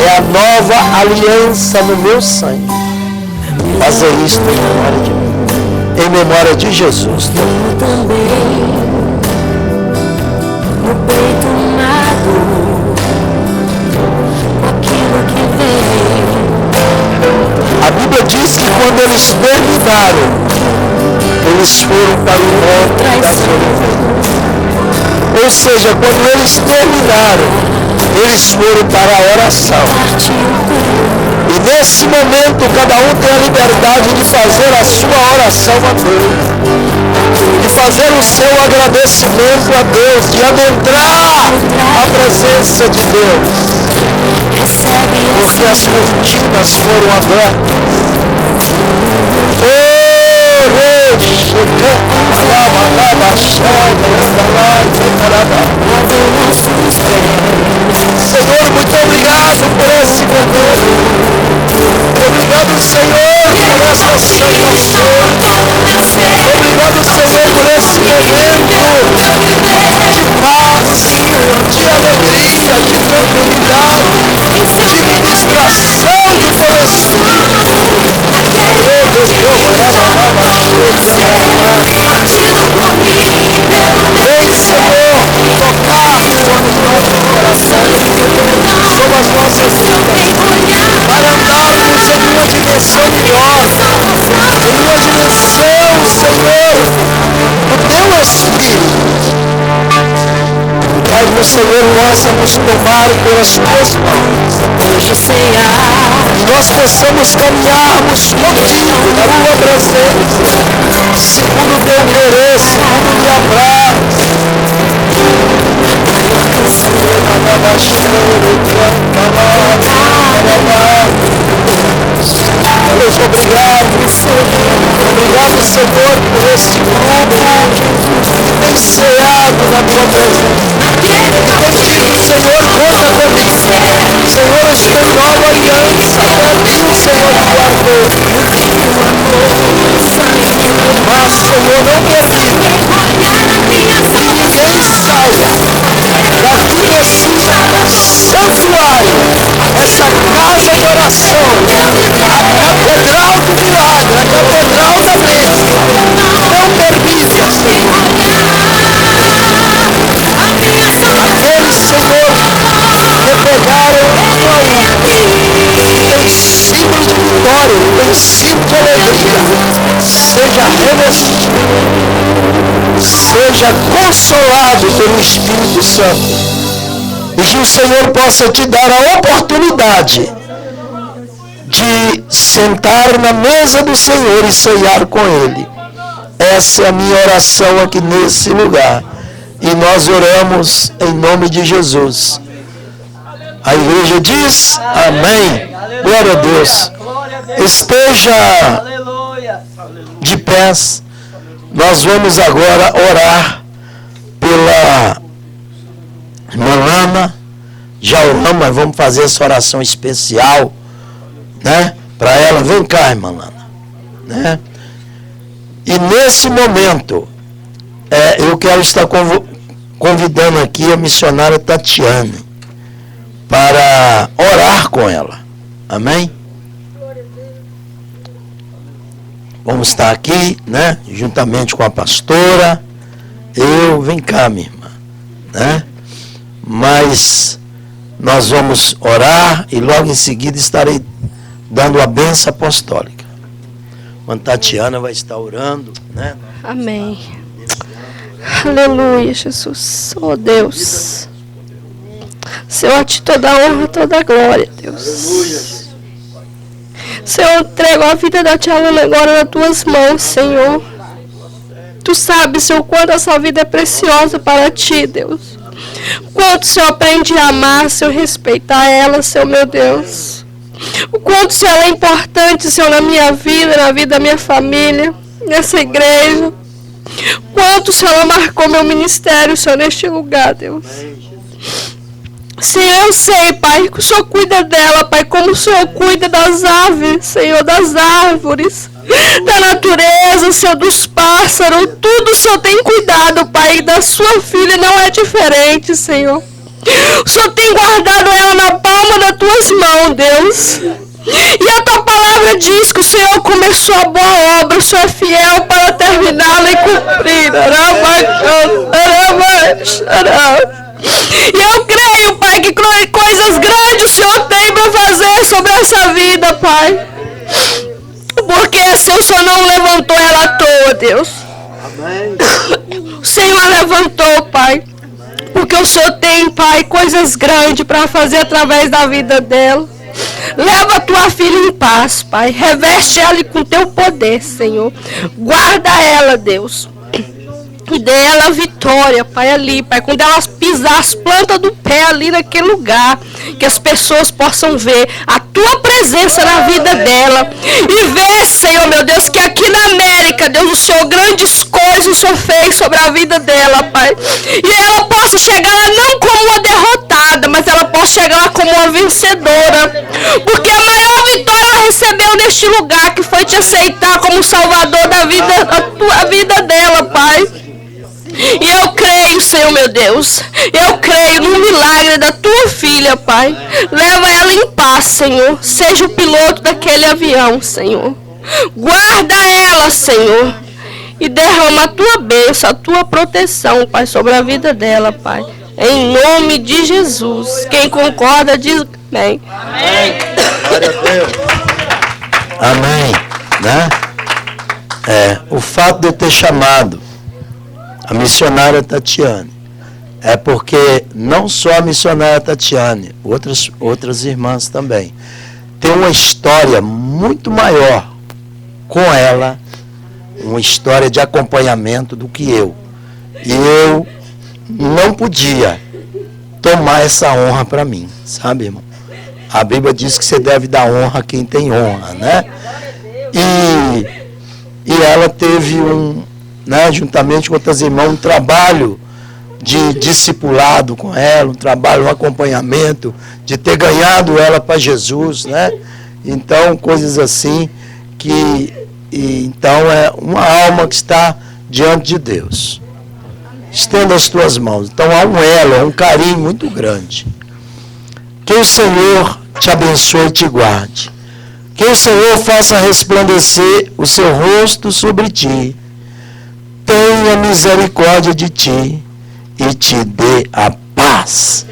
é a nova aliança no meu sangue. Fazer isto em memória de mim, em memória de Jesus. No peito aquilo que veio. A Bíblia diz que quando eles terminaram, eles foram para o Monte das Oliveiras. Ou seja, quando eles terminaram, eles foram para a oração. E nesse momento, cada um tem a liberdade de fazer a sua oração a Deus, de fazer o seu agradecimento a Deus, de adentrar a presença de Deus, porque as cortinas foram abertas. Senhor, muito obrigado por esse momento. Obrigado, Senhor, por essa salvação. Obrigado, Senhor, por esse momento de paz, possamos tomar pelas tuas mãos. Hoje ceiar, Nós possamos caminharmos contigo na tua presença, segundo o teu querer, segundo o teu abraço. Deus, obrigado. Obrigado, Senhor, por este grupo que tem ceado na tua presença. Senhor, conta comigo. Senhor, eu estou em nova aliança. Tu, Senhor, guardou. Mas, Senhor, não permita que ninguém saia daqui desse santuário, essa casa de oração, a catedral do milagre, a catedral da bênção. Não permita, Senhor. Aqueles, Senhor, que pegaram um a um, princípio de vitória, princípio de alegria, seja revestido, seja consolado pelo Espírito Santo, e que o Senhor possa te dar a oportunidade de sentar na mesa do Senhor e ceiar com Ele. Essa é a minha oração aqui nesse lugar. E nós oramos em nome de Jesus. A igreja diz amém. Glória a Deus. Esteja de pés. Nós vamos agora orar pela irmã Lana. Já oramos, mas vamos fazer essa oração especial, né? Para ela. Vem cá, irmã Lana, né? E nesse momento, eu quero estar convidando aqui a missionária Tatiane para orar com ela. Amém? Vamos estar aqui, né? Juntamente com a pastora. Vem cá, minha irmã, né? Mas nós vamos orar e logo em seguida estarei dando a bênção apostólica. A Tatiana vai estar orando, né? Amém. Aleluia, Jesus. Oh, Deus. Senhor, a ti toda a honra, toda a glória, Deus. Senhor, eu entrego a vida da tia Lana agora nas tuas mãos, Senhor. Tu sabes, Senhor, quanto essa vida é preciosa para ti, Deus. Quanto o Senhor aprende a amar, Senhor, respeitar ela, Senhor, meu Deus. O quanto, Senhor, ela é importante, Senhor, na minha vida, na vida da minha família, nessa igreja. Quanto, Senhor, ela marcou meu ministério, Senhor, neste lugar, Deus. Senhor, eu sei, Pai, que o Senhor cuida dela, Pai, como o Senhor cuida das aves, Senhor, das árvores, da natureza, Senhor, dos pássaros, tudo o Senhor tem cuidado, Pai, e da sua filha não é diferente, Senhor. O Senhor tem guardado ela na palma das tuas mãos, Deus. E a tua palavra diz que o Senhor começou a boa obra, o Senhor é fiel para terminá-la e cumprir. E eu creio, Pai, que coisas grandes o Senhor tem para fazer sobre essa vida, Pai. Porque assim o Senhor não levantou ela à toa, Deus. O Senhor a levantou, Pai. Porque o Senhor tem, Pai, coisas grandes para fazer através da vida dela. Leva a tua filha em paz, Pai. Reveste ela com teu poder, Senhor. Guarda ela, Deus. E dê ela a vitória, Pai, ali, Pai. Quando ela pisar as plantas do pé ali naquele lugar, que as pessoas possam ver a tua presença na vida dela. E ver, Senhor, meu Deus, que aqui na América, Deus, o Senhor, grandes coisas o Senhor fez sobre a vida dela, Pai. E ela possa chegar lá não como uma derrotada, mas ela possa chegar lá como uma vencedora. Porque a maior vitória ela recebeu neste lugar, que foi te aceitar como Salvador da tua vida dela, Pai. E eu creio, Senhor, meu Deus, eu creio no milagre da tua filha, Pai. Leva ela em paz, Senhor. Seja o piloto daquele avião, Senhor. Guarda ela, Senhor. E derrama a tua bênção, a tua proteção, Pai, sobre a vida dela, Pai. Em nome de Jesus. Quem concorda, diz amém. Amém. Glória a Deus. Amém. Né? O fato de eu ter chamado a missionária Tatiane é porque não só a missionária Tatiane, outras irmãs também, tem uma história muito maior com ela, uma história de acompanhamento do que eu. E eu não podia tomar essa honra para mim, sabe, irmão? A Bíblia diz que você deve dar honra a quem tem honra, né? E ela teve juntamente com outras irmãs, um trabalho de discipulado com ela, um trabalho, um acompanhamento, de ter ganhado ela para Jesus, né? Então, coisas assim então é uma alma que está diante de Deus. Estenda as tuas mãos. Então há um elo, um carinho muito grande. Que o Senhor te abençoe e te guarde. Que o Senhor faça resplandecer o seu rosto sobre ti. Tenha misericórdia de ti e te dê a paz.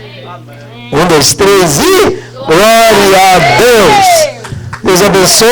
1, 2, 3 e glória a Deus. Deus abençoe.